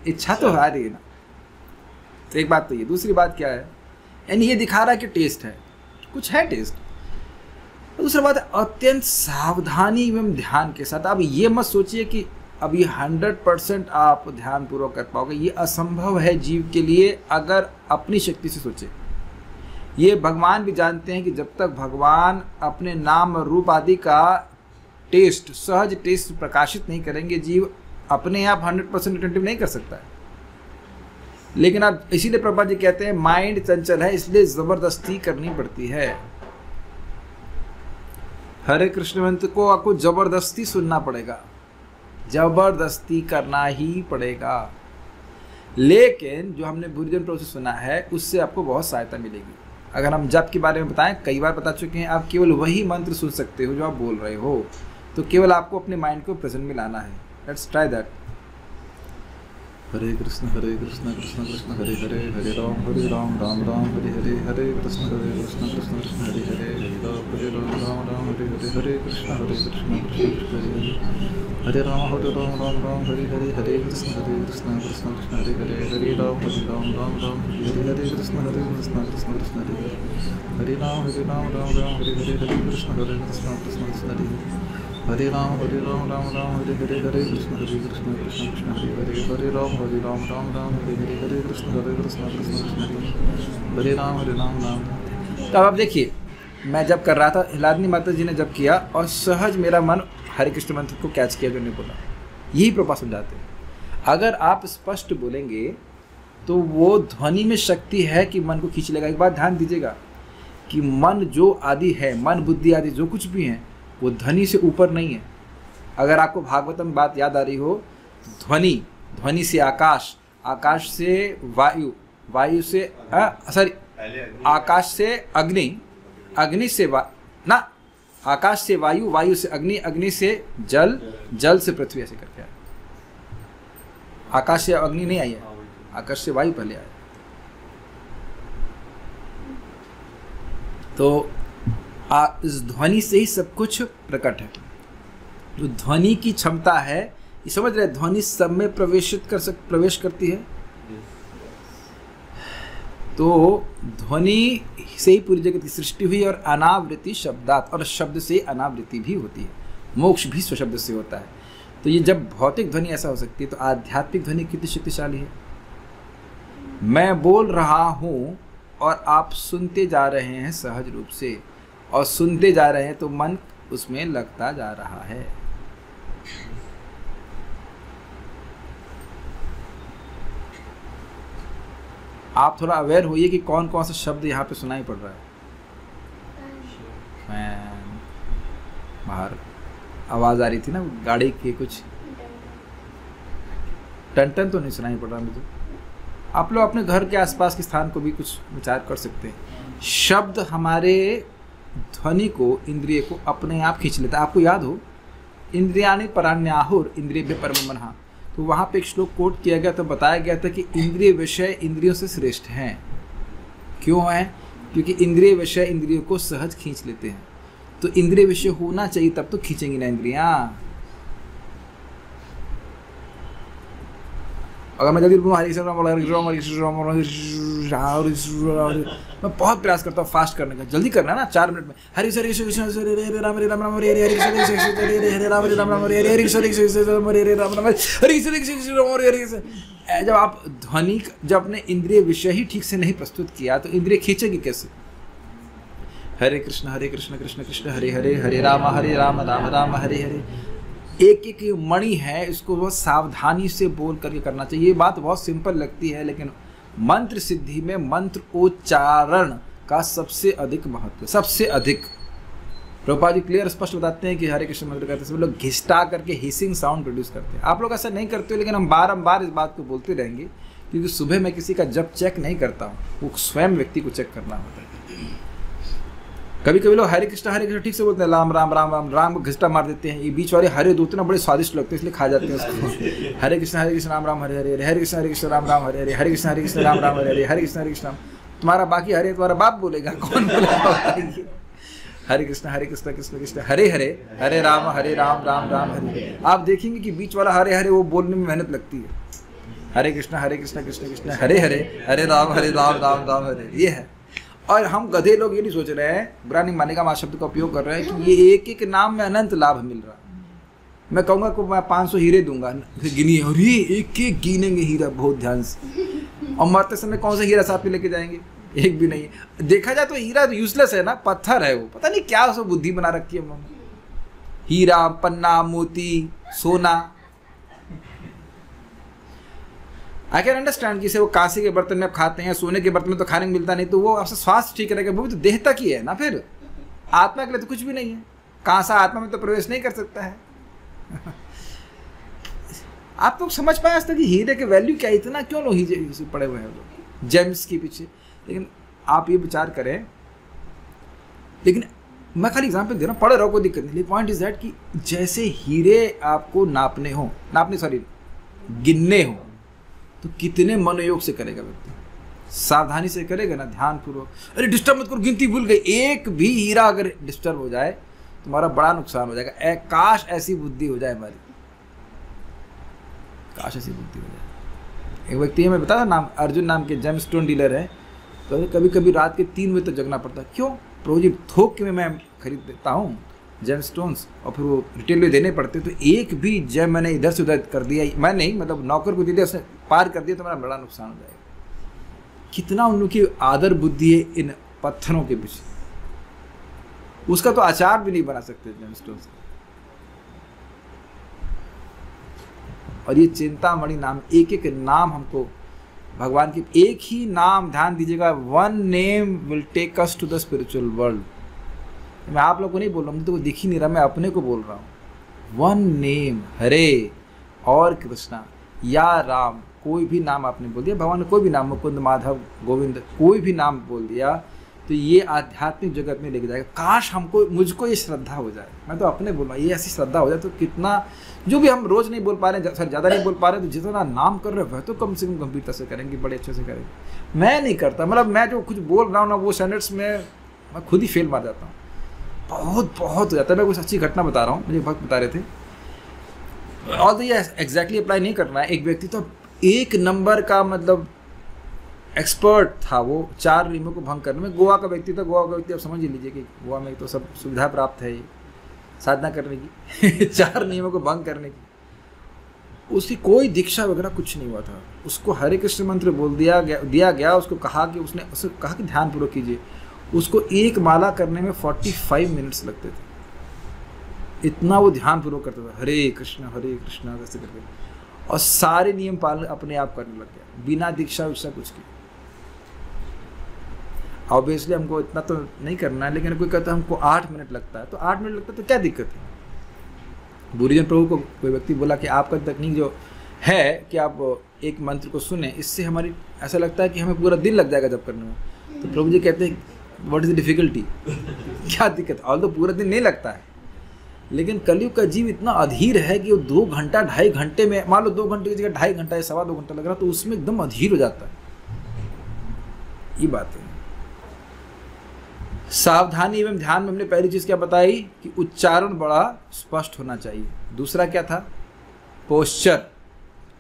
इच्छा तो आ रही है ना। तो एक बात तो ये, दूसरी बात क्या है, यानी ये दिखा रहा है कि टेस्ट है, कुछ है टेस्ट। दूसरी बात है अत्यंत सावधानी एवं ध्यान के साथ। अब ये मत सोचिए कि अभी 100% आप ध्यान पूर्वक कर पाओगे, ये असंभव है जीव के लिए अगर अपनी शक्ति से सोचे। ये भगवान भी जानते हैं कि जब तक भगवान अपने नाम रूप आदि का टेस्ट, सहज टेस्ट प्रकाशित नहीं करेंगे, जीव अपने आप 100% अटेंटिव नहीं कर सकता है। लेकिन आप इसीलिए प्रभुपाद जी कहते हैं माइंड चंचल है, इसलिए जबरदस्ती करनी पड़ती है। हरे कृष्ण मंत्र को आपको जबरदस्ती सुनना पड़ेगा, जबरदस्ती करना ही पड़ेगा। लेकिन जो हमने बुर्जन प्रभु से सुना है उससे आपको बहुत सहायता मिलेगी। अगर हम जप के बारे में बताएं, कई बार बता चुके हैं, आप केवल वही मंत्र सुन सकते हो जो आप बोल रहे हो, तो केवल आपको अपने माइंड को प्रेजेंट में लाना है। Let's try that. हरे कृष्ण कृष्ण कृष्ण हरे हरे, हरे राम राम राम हरे हरे, हरे कृष्ण कृष्ण कृष्ण हरे हरे, हरे राम राम हरे हरे, हरे कृष्ण कृष्ण कृष्ण हरे राम राम हरे हरे, हरे कृष्ण कृष्ण कृष्ण हरे हरे, हरे राम राम राम हरे हरे, कृष्ण कृष्ण कृष्ण हरे हरे, हरे राम राम राम हरे हरे, हरे कृष्ण कृष्ण कृष्ण हरे हरे, हरे राम राम राम हरे हरे, हरे कृष्ण कृष्ण कृष्ण हरे हरे, हरे राम राम हरे हरे, हरे कृष्ण कृष्ण कृष्ण हरे राम राम। तो अब आप देखिए, मैं जब कर रहा था, हिलादनी माता जी ने जब किया और सहज मेरा मन हरे कृष्ण मंत्र को कैच किया, जो ने बोला, यही प्रभुपाद समझाते हैं। अगर आप स्पष्ट बोलेंगे तो वो ध्वनि में शक्ति है कि मन को खींच लेगा। एक बात ध्यान दीजिएगा कि मन जो आदि है, मन बुद्धि आदि जो कुछ भी है, वो ध्वनि से ऊपर नहीं है। अगर आपको भागवतम बात याद आ रही हो, ध्वनि, ध्वनि से आकाश, आकाश से वायु, वायु से सॉरी आकाश से अग्नि, अग्नि से ना आकाश से वायु, वायु से अग्नि, अग्नि से जल, जल से पृथ्वी, ऐसे करके आया। आकाश से अग्नि नहीं आई है, आकाश से वायु पहले आया। तो इस ध्वनि से ही सब कुछ प्रकट है। जो ध्वनि की क्षमता है, ये समझ रहे, ध्वनि सब में प्रवेश करती है। तो ध्वनि से ही पूरी जगत की सृष्टि हुई और अनावृत्ति शब्दात, और शब्द से अनावृत्ति भी होती है, मोक्ष भी स्वशब्द से होता है। तो ये जब भौतिक ध्वनि ऐसा हो सकती है, तो आध्यात्मिक ध्वनि कितनी शक्तिशाली है। मैं बोल रहा हूं और आप सुनते जा रहे हैं सहज रूप से, और सुनते जा रहे हैं तो मन उसमें लगता जा रहा है। आप थोड़ा अवेयर होइए कि कौन कौन सा शब्द यहाँ पे सुनाई पड़ रहा है। फैन, बाहर आवाज आ रही थी ना गाड़ी की, कुछ टन टन तो नहीं सुनाई पड़ रहा मुझे। आप लोग अपने घर के आसपास के स्थान को भी कुछ विचार कर सकते हैं। शब्द हमारे ध्वनि को, इंद्रिय को अपने आप खींच लेता है। आपको याद हो, इंद्रियाणि पराण्याहुर इंद्रिय परममनः, तो वहाँ पे एक श्लोक कोट किया गया, तो बताया गया था कि इंद्रिय विषय इंद्रियों से श्रेष्ठ हैं। क्यों है? क्योंकि इंद्रिय विषय इंद्रियों को सहज खींच लेते हैं। तो इंद्रिय विषय होना चाहिए, तब तो खींचेंगी ना इंद्रियां। अगर मैं जल्दी मैं बहुत प्रयास करता हूँ फास्ट करने का, जल्दी करना है ना, 4 मिनट में। हरि हरे कृष्ण हरे राम हरे राम हरे हरे, हरे कृष्ण हरे राम हरे राम हरे हरे, हरे कृष्ण हरे राम हरे हरे। जब आप ध्वनि, जब अपने इंद्रिय विषय ही ठीक से नहीं प्रस्तुत किया, तो इंद्रिय खींचेगी कैसे? हरे कृष्ण कृष्ण कृष्ण हरे हरे, हरे राम राम राम हरे हरे। एक एक मणि है, इसको बहुत सावधानी से बोल करके करना चाहिए। ये बात बहुत सिंपल लगती है, लेकिन मंत्र सिद्धि में मंत्र उच्चारण का सबसे अधिक महत्व, सबसे अधिक। प्रभुपाद जी क्लियर स्पष्ट बताते हैं कि हरे कृष्ण मंत्र करते समय लोग घिसटा करके हिसिंग साउंड प्रोड्यूस करते हैं। आप लोग ऐसा नहीं करते हो, लेकिन हम बारंबार इस बात को बोलते रहेंगे, क्योंकि सुबह मैं किसी का जब चेक नहीं करता हूँ, वो स्वयं व्यक्ति को चेक करना होता है। कभी कभी लोग हरे कृष्ण ठीक से बोलते हैं, राम राम राम राम राम को घिसटा मार देते हैं। ये बीच वाले हरे दो ना बड़े स्वादिष्ट लगते हैं, इसलिए खा जाते हैं उसको। हरे कृष्ण राम राम हरे हरे, हरे कृष्ण राम राम हरे हरे, हरे कृष्ण राम राम हरे हरे, हरे कृष्ण। तुम्हारा बाकी हरे तुम्हारा बाप बोलेगा, कौन बोलेगा? हरे कृष्ण कृष्ण कृष्ण हरे हरे, हरे राम राम राम हरे। आप देखेंगे कि बीच वाला हरे हरे वो बोलने में मेहनत लगती है। हरे कृष्ण कृष्ण कृष्ण हरे हरे, हरे राम राम राम हरे, ये है। और हम गधे लोग ये नहीं सोच रहे हैं, बुरा नहीं मानेगा, मां शब्द का उपयोग कर रहे हैं कि ये एक एक नाम में अनंत लाभ मिल रहा है। मैं कहूँगा को मैं 500 हीरे दूंगा, गिनिए, अरे एक एक गिनेंगे हीरा बहुत ध्यान से, और मरते समय कौन सा हीरा साथ में लेके जाएंगे? एक भी नहीं। देखा जाए तो हीरा यूजलेस है ना, पत्थर है वो, पता नहीं क्या उसको बुद्धि बना रखी है उन्होंने। हीरा, पन्ना, मोती, सोना, आई कैन अंडरस्टैंड। जिसे वो कांसे के बर्तन में आप खाते हैं, सोने के बर्तन में तो खाने को मिलता नहीं, तो वो आपसे स्वास्थ्य ठीक रहेगा, वो भी तो देह तक ही है ना। फिर आत्मा के लिए तो कुछ भी नहीं है। कांसा आत्मा में तो प्रवेश नहीं कर सकता है। आप लोग समझ पाए आज तक हीरे के वैल्यू क्या, इतना क्यों लोग हीरे पड़े हुए हैं लोग जेम्स के पीछे? लेकिन आप ये विचार करें, लेकिन मैं खाली एग्जाम्पल दे रहा हूँ, पढ़े रहो कोई दिक्कत नहीं। पॉइंट इज दैट कि जैसे हीरे आपको गिनने हो, तो कितने मनोयोग से करेगा व्यक्ति? सावधानी से करेगा ना, ध्यान पूर्वक। अरे डिस्टर्ब मत करो, गिनती भूल गई। एक भी हीरा अगर डिस्टर्ब हो जाए तुम्हारा बड़ा नुकसान हो जाएगा। काश ऐसी बुद्धि हो जाए हमारी, काश ऐसी बुद्धि हो जाए। एक व्यक्ति है, मैं बताया नाम, अर्जुन नाम के जेम स्टोन डीलर है, तो कभी कभी रात के 3 बजे तक जगना पड़ता है। क्यों? प्रभु जी थोक के मैं खरीद देता हूँ, जेम स्टोन्स, और फिर वो रिटेल में देने पड़ते, तो एक भी जेम मैंने इधर से उधर कर दिया, मैं नहीं मतलब नौकर को दे दिया, उसने पार कर दिया तो मेरा बड़ा नुकसान हो जाएगा। कितना उन लोग की आदर बुद्धि है इन पत्थरों के पीछे, उसका तो अचार भी नहीं बना सकते जेम स्टोन्स का। और ये चिंतामणि नाम, एक एक नाम हमको भगवान के, एक ही नाम ध्यान दीजिएगा, one name will take us to the spiritual world. मैं आप लोगों को नहीं बोल रहा हूँ, मुझे तो दिख ही नहीं रहा, मैं अपने को बोल रहा हूँ। वन नेम, हरे और कृष्णा या राम, कोई भी नाम आपने बोल दिया, भगवान ने कोई भी नाम, मुकुंद माधव गोविंद कोई भी नाम बोल दिया, तो ये आध्यात्मिक जगत में लेके जाएगा। काश हमको, मुझको ये श्रद्धा हो जाए, मैं तो अपने बोल रहा हूँ, ये ऐसी श्रद्धा हो जाए तो कितना, जो भी हम रोज नहीं बोल पा रहे हैं, सर ज़्यादा नहीं बोल पा रहे, तो जितना नाम कर रहे हो वह तो कम से कम गंभीरता से करेंगे, बड़े अच्छे से करेंगे। मैं नहीं करता, मतलब मैं जो कुछ बोल रहा हूँ ना, वो स्टैंडर्ड्स में मैं खुद ही फेल मार जाता हूँ, बहुत हो जाता है। मैं कुछ अच्छी घटना बता रहा हूँ, मुझे भक्त बता रहे थे, और तो ये एग्जैक्टली अप्लाई नहीं करना है। एक व्यक्ति तो एक नंबर का मतलब एक्सपर्ट था, वो 4 नियमों को भंग करने में। गोवा का व्यक्ति था, गोवा का व्यक्ति आप समझ ही लीजिए कि गोवा में तो सब सुविधा प्राप्त है साधना करने की 4 नियमों को भंग करने की। उसकी कोई दीक्षा वगैरह कुछ नहीं हुआ था, उसको हरे कृष्ण मंत्र बोल दिया गया, उसको कहा कि उसने कहा कि ध्यानपूर्वक कीजिए। उसको एक माला करने में 45 मिनट्स लगते थे, इतना वो ध्यानपूर्वक करता था, हरे कृष्णा ऐसे करके, और सारे नियम पालन अपने आप करने लग गया, बिना दीक्षा विक्षा कुछ की। ऑब्वियसली हमको इतना तो नहीं करना है, लेकिन कोई कहता है हमको 8 मिनट लगता है, तो 8 मिनट लगता है तो क्या दिक्कत है। बुरीजन प्रभु को कोई व्यक्ति बोला कि आपका तकनीक जो है कि आप एक मंत्र को सुने, इससे हमारी ऐसा लगता है कि हमें पूरा दिन लग जाएगा जब करने में। तो प्रभु जी कहते हैं व्हाट इज द डिफिकल्टी, क्या दिक्कत, ऑल तो पूरा दिन नहीं लगता है, लेकिन कलयुग का जीव इतना अधीर है कि वो 2 घंटा 2.5 घंटे में, मान लो 2 घंटे की जगह 2.5 घंटा या 2.25 घंटा लग रहा, तो उसमें एकदम अधीर हो जाता है। ये बात है। सावधानी एवं ध्यान में हमने पहली चीज क्या बताई कि उच्चारण बड़ा स्पष्ट होना चाहिए। दूसरा क्या था, पोस्चर,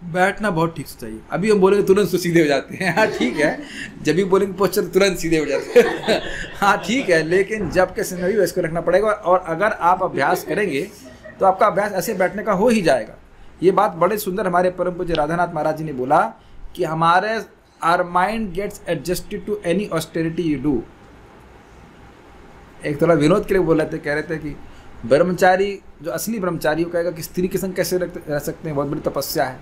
बैठना बहुत ठीक से चाहिए। अभी हम बोलेंगे तुरंत तो सीधे हो जाते हैं, हाँ ठीक है, जब भी बोलेंगे पोस्चर तुरंत सीधे हो जाते हैं हाँ ठीक है, लेकिन जब के समय भी इसको रखना पड़ेगा। और अगर आप अभ्यास करेंगे तो आपका अभ्यास ऐसे बैठने का हो ही जाएगा। ये बात बड़े सुंदर हमारे परम पूज्य राधानाथ महाराज जी ने बोला कि हमारे our mind gets adjusted to any austerity you do. एक थोड़ा विनोद के लिए बोल रहे थे, कह रहे थे कि ब्रह्मचारी जो असली ब्रह्मचारी वो कहेगा कि स्त्री के संग कैसे रह सकते हैं, बहुत बड़ी तपस्या है,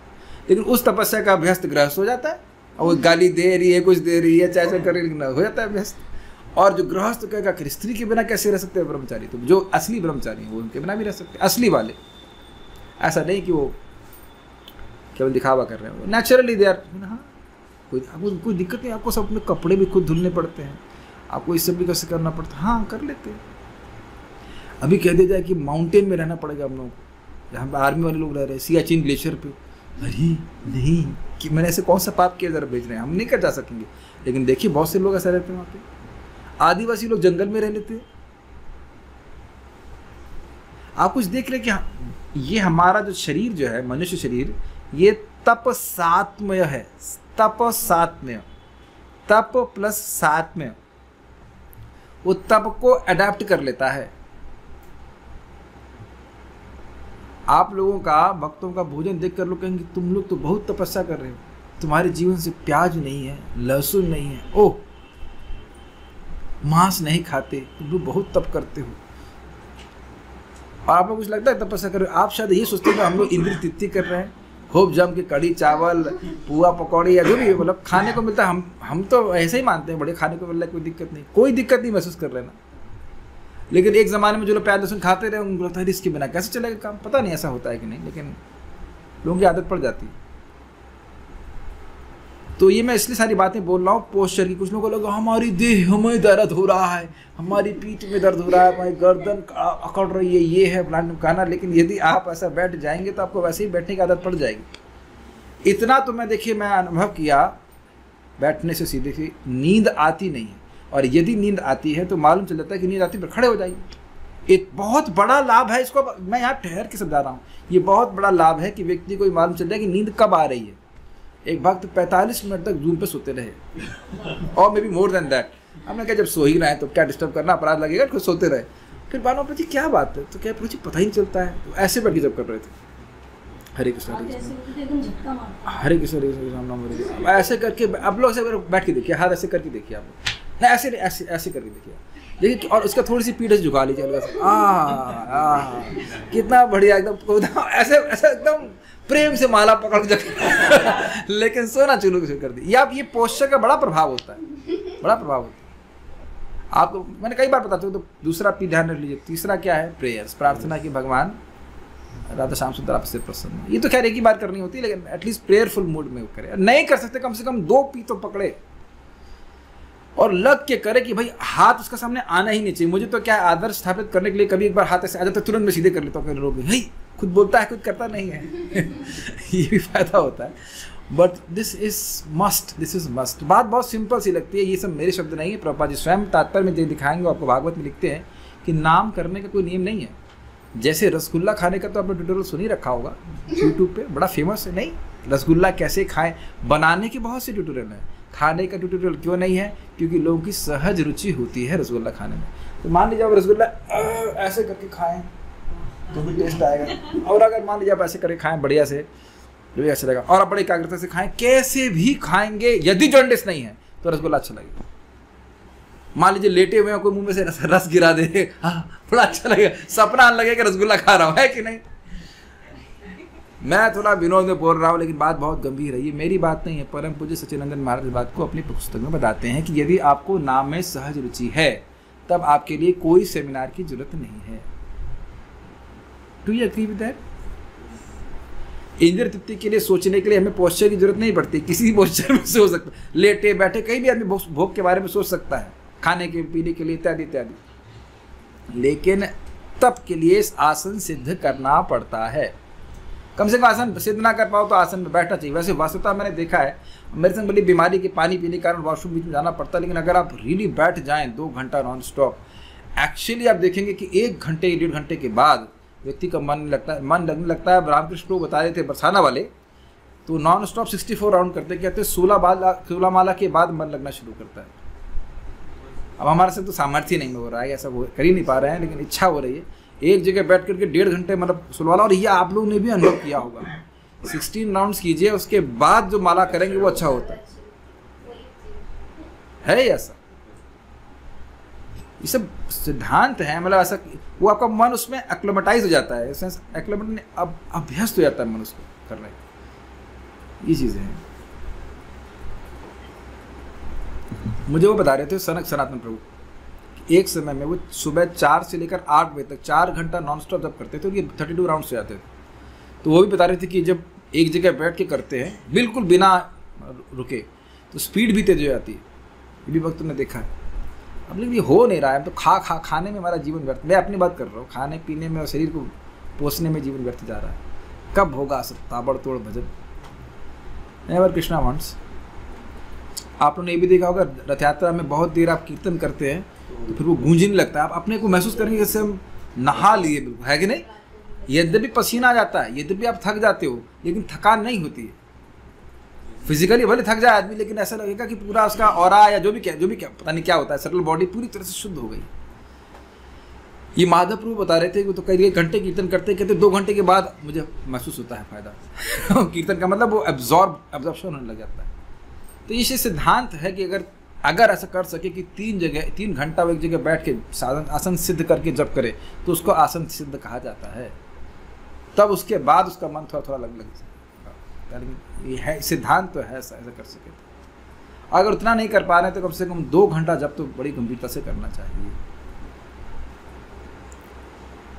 लेकिन उस तपस्या का अभ्यस्त गृहस्थ हो जाता है, और वो गाली दे रही है, कुछ दे रही है, चाहे कर रही है, हो जाता है अभ्यस्त। और जो गृहस्थ कहेगा कि स्त्री के बिना कैसे रह सकते हैं ब्रह्मचारी, तो जो असली ब्रह्मचारी है वो उनके बिना भी रह सकते हैं, असली वाले। ऐसा नहीं कि वो केवल दिखावा कर रहे हैं, नेचुरली दे आर। हाँ, कोई दिक्कत नहीं, आपको सब अपने कपड़े भी खुद धुलने पड़ते हैं, आपको इस सब भी कैसे करना पड़ता है, हाँ कर लेते हैं। अभी कह दिया जाए कि माउंटेन में रहना पड़ेगा हम लोगों को, जहाँ पर आर्मी वाले लोग रह रहे हैं सियाचिन ग्लेशियर पे, अरे नहीं कि मैंने ऐसे कौन सा पाप किया जरा भेज रहे हैं, हम नहीं कर जा सकेंगे। लेकिन देखिए बहुत से लोग ऐसा रहते हैं वहाँ पे, आदिवासी लोग जंगल में रह लेते हैं। आप कुछ देख रहे कि ये हमारा जो शरीर जो है, मनुष्य शरीर, ये तप सात्मय है, तप सात्मय, तप प्लस सात्मय, वो तप को अडेप्ट कर लेता है। आप लोगों का, भक्तों का भोजन देखकर लोग कहेंगे तुम लोग तो बहुत तपस्या कर रहे हो, तुम्हारे जीवन से प्याज नहीं है, लहसुन नहीं है, ओह मांस नहीं खाते, तुम लोग बहुत तप करते हो। और आप लोग कुछ लगता है तपस्या कर रहे हो, आप शायद ये सोचते हो हम लोग इंद्रिय तृप्ति कर रहे हैं, खूब जम के कड़ी चावल पुआ पकौड़ी या जो भी मतलब खाने को मिलता है, हम तो ऐसे ही मानते हैं, बड़े खाने को मिल रहा है, कोई दिक्कत नहीं महसूस कर रहे ना। लेकिन एक ज़माने में जो लोग प्याज लहसुन खाते रहे उनको लगता है इसके बिना कैसे चलेगा काम, पता नहीं ऐसा होता है कि नहीं, लेकिन लोगों की आदत पड़ जाती है। तो ये मैं इसलिए सारी बातें बोल रहा हूँ पोस्चर की। कुछ लोगों को लगा हमारी देह हमें दर्द हो रहा है, हमारी पीठ में दर्द हो रहा है, हमारी गर्दन अकड़ रही है, ये है प्लान खाना, लेकिन यदि आप ऐसा बैठ जाएंगे तो आपको वैसे ही बैठने की आदत पड़ जाएगी। इतना तो मैं देखिए मैं अनुभव किया, बैठने से सीधे से नींद आती नहीं है, और यदि नींद आती है तो मालूम चल जाता है कि नींद आती है, पर खड़े हो जाइए। एक बहुत बड़ा लाभ है इसको, मैं यहाँ ठहर के समझा रहा हूँ, ये बहुत बड़ा लाभ है कि व्यक्ति को मालूम चल जाए कि नींद कब आ रही है। एक भक्त 45 मिनट तक जून पे सोते रहे और may be more than that. हमने कहा जब सो ही रहे हैं तो क्या डिस्टर्ब करना, अपराध लगेगा, खुद सोते रहे। फिर बानो प्रभु जी क्या बात है, तो क्या प्रभु जी पता ही नहीं चलता है। तो ऐसे बैठ के जब कर रहे थे हरे कृष्ण हरे कृष्ण हरे कृष्ण हरे कृष्ण राम राम हरे कृष्ण, ऐसे करके अब लोग ऐसे बैठ के देखिए, हाथ ऐसे करके देखिए आप लोग, नहीं ऐसे नहीं, ऐसे ऐसे करके देखिए देखिए, और उसका थोड़ी सी पीठ से झुका लीजिए हल्का सा, कितना बढ़िया एकदम ऐसे ऐसे एकदम प्रेम से माला पकड़ के लेकिन सोना शुरू कर दी। ये पोस्चर का बड़ा प्रभाव होता है, बड़ा प्रभाव होता है आपको, मैंने कई बार बताता हूँ। तो दूसरा पी ध्यान रख लीजिए। तीसरा क्या है, प्रेयर्स, प्रार्थना की भगवान राधा श्याम सुंदर आपसे प्रसन्न। ये तो खैर एक ही बार करनी होती है, लेकिन एटलीस्ट प्रेयरफुल मूड में वो करे। नहीं कर सकते कम से कम 2 पी तो पकड़े और लग के करे कि भाई हाथ उसका सामने आना ही नहीं चाहिए। मुझे तो क्या आदर्श स्थापित करने के लिए कभी एक बार हाथ ऐसे आ जाता है, तुरंत मैं सीधे कर लेता हूँ, लोग भाई खुद बोलता है खुद करता नहीं है ये भी फायदा होता है। But this is must. बात बहुत सिंपल सी लगती है, ये सब मेरे शब्द नहीं है, प्रभुपाद जी स्वयं तात्पर्य में जो दिखाएंगे आपको भागवत में लिखते हैं कि नाम करने का कोई नियम नहीं है। जैसे रसगुल्ला खाने का तो आपने ट्यूटोरियल सुन ही रखा होगा यूट्यूब पे, बड़ा फेमस है। नहीं, रसगुल्ला कैसे खाएं, बनाने के बहुत से ट्यूटोरियल हैं, खाने का ट्यूटोरियल क्यों नहीं है? क्योंकि लोगों की सहज रुचि होती है रसगुल्ला खाने में। तो मान लीजिए आप रसगुल्ला ऐसे करके खाएं तो भी टेस्ट आएगा, और अगर मान लीजिए आप ऐसे करके खाएं बढ़िया से तो भी अच्छा लगेगा, और आप बड़ी एकाग्रता से खाएं, कैसे भी खाएंगे, यदि जॉन्डिस नहीं है तो रसगुल्ला अच्छा लगेगा। मान लीजिए लेटे हुए कोई मुंह में से रस गिरा दे, हाँ बड़ा अच्छा लगेगा, सपना आने लगेगा रसगुल्ला खा रहा हूँ, है कि नहीं? मैं थोड़ा विनोद में बोल रहा हूँ, लेकिन बात बहुत गंभीर है। ये मेरी बात नहीं है, परम पूज्य सच्चिदानंद महाराज बात को अपनी पुस्तक में बताते हैं कि यदि आपको नाम में सहज रुचि है तब आपके लिए कोई सेमिनार की जरूरत नहीं है। Do you agree with that? इंद्र तृप्ति के लिए सोचने के लिए हमें पोस्चर की जरूरत नहीं पड़ती, किसी पोस्चर में से हो सकता है, लेटे बैठे कहीं भी आदमी भोग के बारे में सोच सकता है, खाने के पीने के लिए इत्यादि इत्यादि। लेकिन तब के लिए इस आसन सिद्ध करना पड़ता है। कम से कम आसन सिद्ध ना कर पाओ तो आसन में बैठना चाहिए। वैसे वास्तवता मैंने देखा है, मेरे संग बड़ी बीमारी के पानी पीने के कारण वॉशरूम बीच में जाना पड़ता है, लेकिन अगर आप रियली बैठ जाएं 2 घंटा नॉन स्टॉप, एक्चुअली आप देखेंगे कि 1 घंटे 1.5 घंटे के बाद व्यक्ति का मन लगने लगता है। रामकृष्ण लोग बता रहे थे बरसाना वाले, तो नॉन स्टॉप 64 राउंड करते कहते 16 माला के बाद मन लगना शुरू करता है। अब हमारे से तो सामर्थ्य नहीं हो रहा है, ऐसा वो कर ही नहीं पा रहे हैं, लेकिन इच्छा हो रही है एक जगह बैठ करके 1.5 घंटे मतलब 16 वाला। और ये आप लोग ने भी अनुभव किया होगा, 16 राउंड्स कीजिए, उसके बाद जो माला करेंगे वो अच्छा होता है ऐसा। ये सब सिद्धांत है, मतलब ऐसा वो आपका मन उसमें एक्लोमेटाइज हो जाता है, एक्लोमेट अब अभ्यस्त हो जाता है मन उसको करने की। ये चीजें हैं। मुझे वो बता रहे थे सनक सनातन प्रभु, एक समय में वो सुबह 4 से लेकर 8 बजे तक 4 घंटा नॉन स्टॉप जब करते थे, उनके 32 राउंड्स हो जाते थे। तो वो भी बता रहे थे कि जब एक जगह बैठ के करते हैं बिल्कुल बिना रुके तो स्पीड भी तेज हो जाती है। ये भी वक्त ने देखा है। अब लेकिन ये हो नहीं रहा है, तो खाने में हमारा जीवन व्यर्थ, मैं अपनी बात कर रहा हूँ, खाने पीने में और शरीर को पोसने में जीवन व्यर्थ जा रहा है। कब होगा सब ताबड़तोड़ भजन? Never Krishna once. आप लोगों ने ये भी देखा होगा, रथ यात्रा में बहुत देर आप कीर्तन करते हैं तो फिर वो गूंजने लगता है, आप अपने को महसूस करेंगे जैसे हम नहा लिए बिल्कुल, है कि नहीं? यद्यपि पसीना आ जाता है, यद्यपि आप थक जाते हो, लेकिन थकान नहीं होती है। फिजिकली भले थक जाए आदमी, लेकिन ऐसा लगेगा कि पूरा उसका ऑरा या जो भी क्या पता नहीं क्या होता है, सटल बॉडी पूरी तरह से शुद्ध हो गई। ये माधव प्रभु बता रहे थे कि तो कई घंटे कीर्तन करते कहते 2 घंटे के बाद मुझे महसूस होता है फायदा कीर्तन का मतलब वो एब्जॉर्प्शन होने लग जाता है। तो ये सिद्धांत है कि अगर ऐसा कर सके कि 3 घंटा वो एक जगह बैठ के आसन सिद्ध करके जब करे तो उसको आसन सिद्ध कहा जाता है। तब उसके बाद उसका मन थोड़ा लग ये है, सिद्धांत तो है ऐसा कर सके तो। अगर उतना नहीं कर पा रहे तो कम से कम 2 घंटा जब तो बड़ी गंभीरता से करना चाहिए।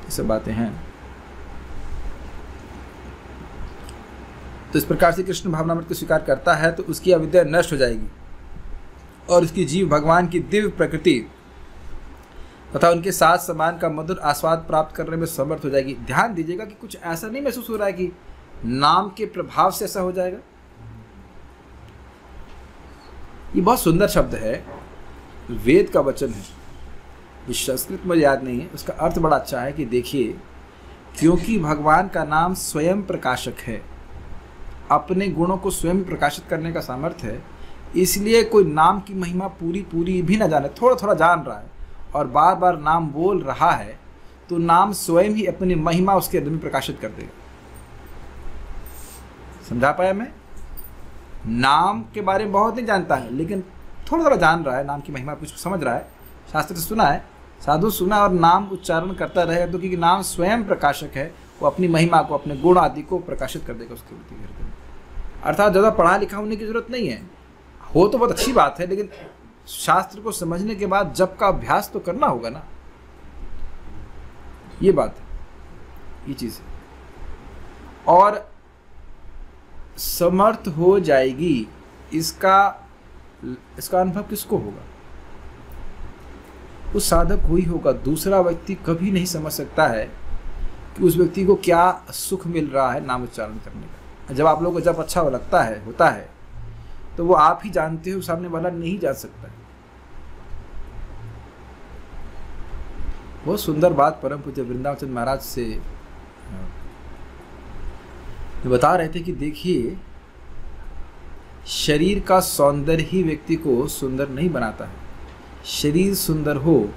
ये सब बातें हैं। तो इस प्रकार से कृष्ण भावनामृत को स्वीकार करता है तो उसकी अविद्या नष्ट हो जाएगी और उसकी जीव भगवान की दिव्य प्रकृति तथा उनके साथ समान का मधुर आस्वाद प्राप्त करने में समर्थ हो जाएगी। ध्यान दीजिएगा कि कुछ ऐसा नहीं महसूस हो रहा है कि नाम के प्रभाव से ऐसा हो जाएगा। ये बहुत सुंदर शब्द है, वेद का वचन है, ये संस्कृत में याद नहीं है, उसका अर्थ बड़ा अच्छा है कि देखिए, क्योंकि भगवान का नाम स्वयं प्रकाशक है, अपने गुणों को स्वयं प्रकाशित करने का सामर्थ्य है, इसलिए कोई नाम की महिमा पूरी भी ना जाने, थोड़ा जान रहा है और बार बार नाम बोल रहा है तो नाम स्वयं ही अपनी महिमा उसके हृदय में प्रकाशित कर देगा। समझा पाया मैं? नाम के बारे में बहुत नहीं जानता है, लेकिन थोड़ा थोड़ा जान रहा है, नाम की महिमा कुछ समझ रहा है, शास्त्र से सुना है, साधु सुना और नाम उच्चारण करता रहेगा तो क्योंकि नाम स्वयं प्रकाशक है, वो अपनी महिमा को, अपने गुण आदि को प्रकाशित कर देगा उसके हृदय में। अर्थात ज़्यादा पढ़ा लिखा होने की जरूरत नहीं है, हो तो बहुत अच्छी बात है, लेकिन शास्त्र को समझने के बाद जप का अभ्यास तो करना होगा ना, ये बात है, ये चीज़ है। और समर्थ हो जाएगी, इसका अनुभव किसको होगा? उस साधक को ही होगा। दूसरा व्यक्ति कभी नहीं समझ सकता है कि उस व्यक्ति को क्या सुख मिल रहा है नाम उच्चारण करने का। जब आप लोगों को जब अच्छा लगता है, होता है, तो वो आप ही जानते हो, सामने वाला नहीं जान सकता है। बहुत सुंदर बात परम पूज्य वृंदावन चंद्र महाराज से बता रहे थे कि देखिए, शरीर का सौंदर्य ही व्यक्ति को सुंदर नहीं बनाता है। शरीर सुंदर हो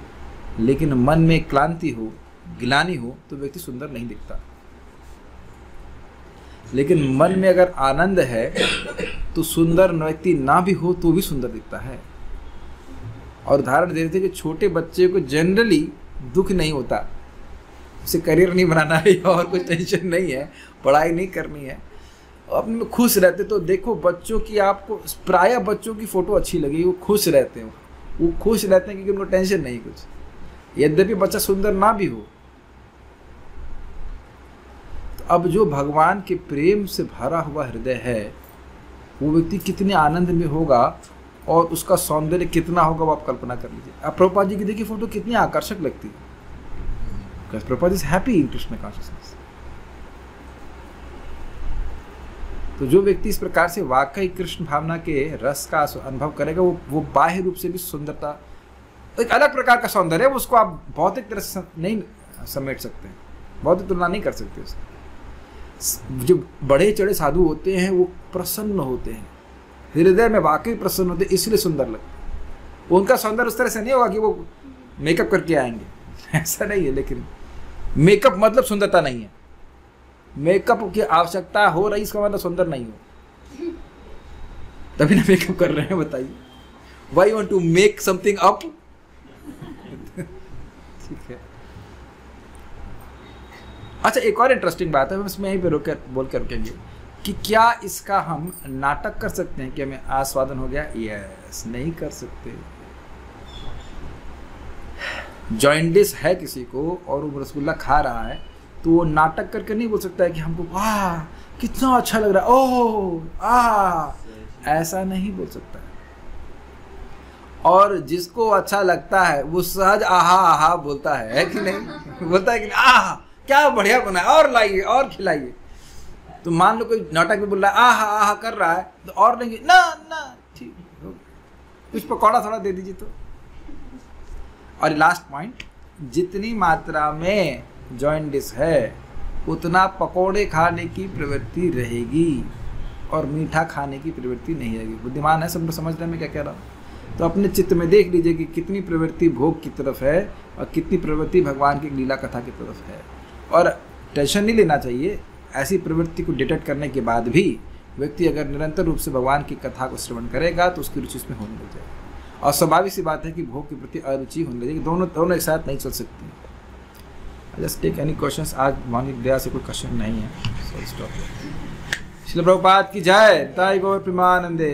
लेकिन मन में क्लांति हो, ग्लानि हो, तो व्यक्ति सुंदर नहीं दिखता। लेकिन मन में अगर आनंद है तो सुंदर व्यक्ति ना भी हो तो भी सुंदर दिखता है। और उदाहरण दे रहे थे कि छोटे बच्चे को जनरली दुख नहीं होता, उसे करियर नहीं बनाना है और कुछ टेंशन नहीं है, पढ़ाई नहीं करनी है, अपने में खुश रहते। तो देखो बच्चों की, आपको प्रायः बच्चों की फोटो अच्छी लगी, वो खुश रहते हैं, वो खुश रहते हैं क्योंकि उनको टेंशन नहीं कुछ, यद्यपि बच्चा सुंदर ना भी हो। तो अब जो भगवान के प्रेम से भरा हुआ हृदय है, वो व्यक्ति कितने आनंद में होगा और उसका सौंदर्य कितना होगा, वो आप कल्पना कर लीजिए। अब प्रभुपाद जी की देखिए फोटो कितनी आकर्षक लगती है, because Prabhupada is happy in Krishna consciousness। तो जो व्यक्ति इस प्रकार से वाकई कृष्ण भावना के रस का अनुभव करेगा, वो बाह्य रूप से भी सुंदरता, एक अलग प्रकार का सौंदर्य है, उसको आप भौतिक तरह से नहीं समेट सकते हैं, भौतिक तुलना नहीं कर सकते उसकी। जो बड़े चढ़े साधु होते हैं वो प्रसन्न होते हैं, हृदय में वाकई प्रसन्न होते हैं, इसलिए सुंदर लगते हैं। उनका सौंदर्य उस तरह से नहीं होगा कि वो मेकअप करके आएंगे, ऐसा नहीं है। लेकिन मेकअप मतलब सुंदरता नहीं है, मेकअप की आवश्यकता हो रही इसका मतलब सुंदर नहीं हो, तभी ना मेकअप कर रहे हैं, बताइए। Why want to make something up, ठीक है। अच्छा, एक और इंटरेस्टिंग बात है, हम इसमें यहीं पे रोक कर बोल कर रुकेंगे कि क्या इसका हम नाटक कर सकते हैं कि हमें आस्वादन हो गया? यस, नहीं कर सकते। जॉइंडिस है किसी को और वो रसगुल्ला खा रहा है, तो वो नाटक करके नहीं बोल सकता है कि हमको वाह कितना अच्छा लग रहा है, ओह ऐसा नहीं बोल सकता है। और जिसको अच्छा लगता है वो सहज आहा आहा बोलता है कि नहीं? बोलता है कि आहा क्या बढ़िया बना है, और लाइए और खिलाइए। तो मान लो कोई नाटक में बोल रहा है आहा आहा कर रहा है, तो और नहीं, ना ना ठीक, कुछ पकौड़ा थोड़ा दे दीजिए तो। और लास्ट पॉइंट, जितनी मात्रा में जॉइंडिस है उतना पकोड़े खाने की प्रवृत्ति रहेगी और मीठा खाने की प्रवृत्ति नहीं रहेगी। बुद्धिमान है, सब लोग समझ रहे हैं मैं क्या कह रहा हूँ? तो अपने चित्त में देख लीजिए कि कितनी प्रवृत्ति भोग की तरफ है और कितनी प्रवृत्ति भगवान की लीला कथा की तरफ है। और टेंशन नहीं लेना चाहिए, ऐसी प्रवृत्ति को डिटेक्ट करने के बाद भी व्यक्ति अगर निरंतर रूप से भगवान की कथा को श्रवण करेगा तो उसकी रुचि उसमें होने लग जाएगी। और स्वाभाविक सी बात है कि भोग के प्रति अरुचि होने लगेगी, दोनों एक साथ नहीं चल सकती। Just take any questions. आज भगवान दया से कोई क्वेश्चन नहीं है, सो स्टॉप। श्रील प्रभुपाद की जय। ताई गौर प्रेमानंदे।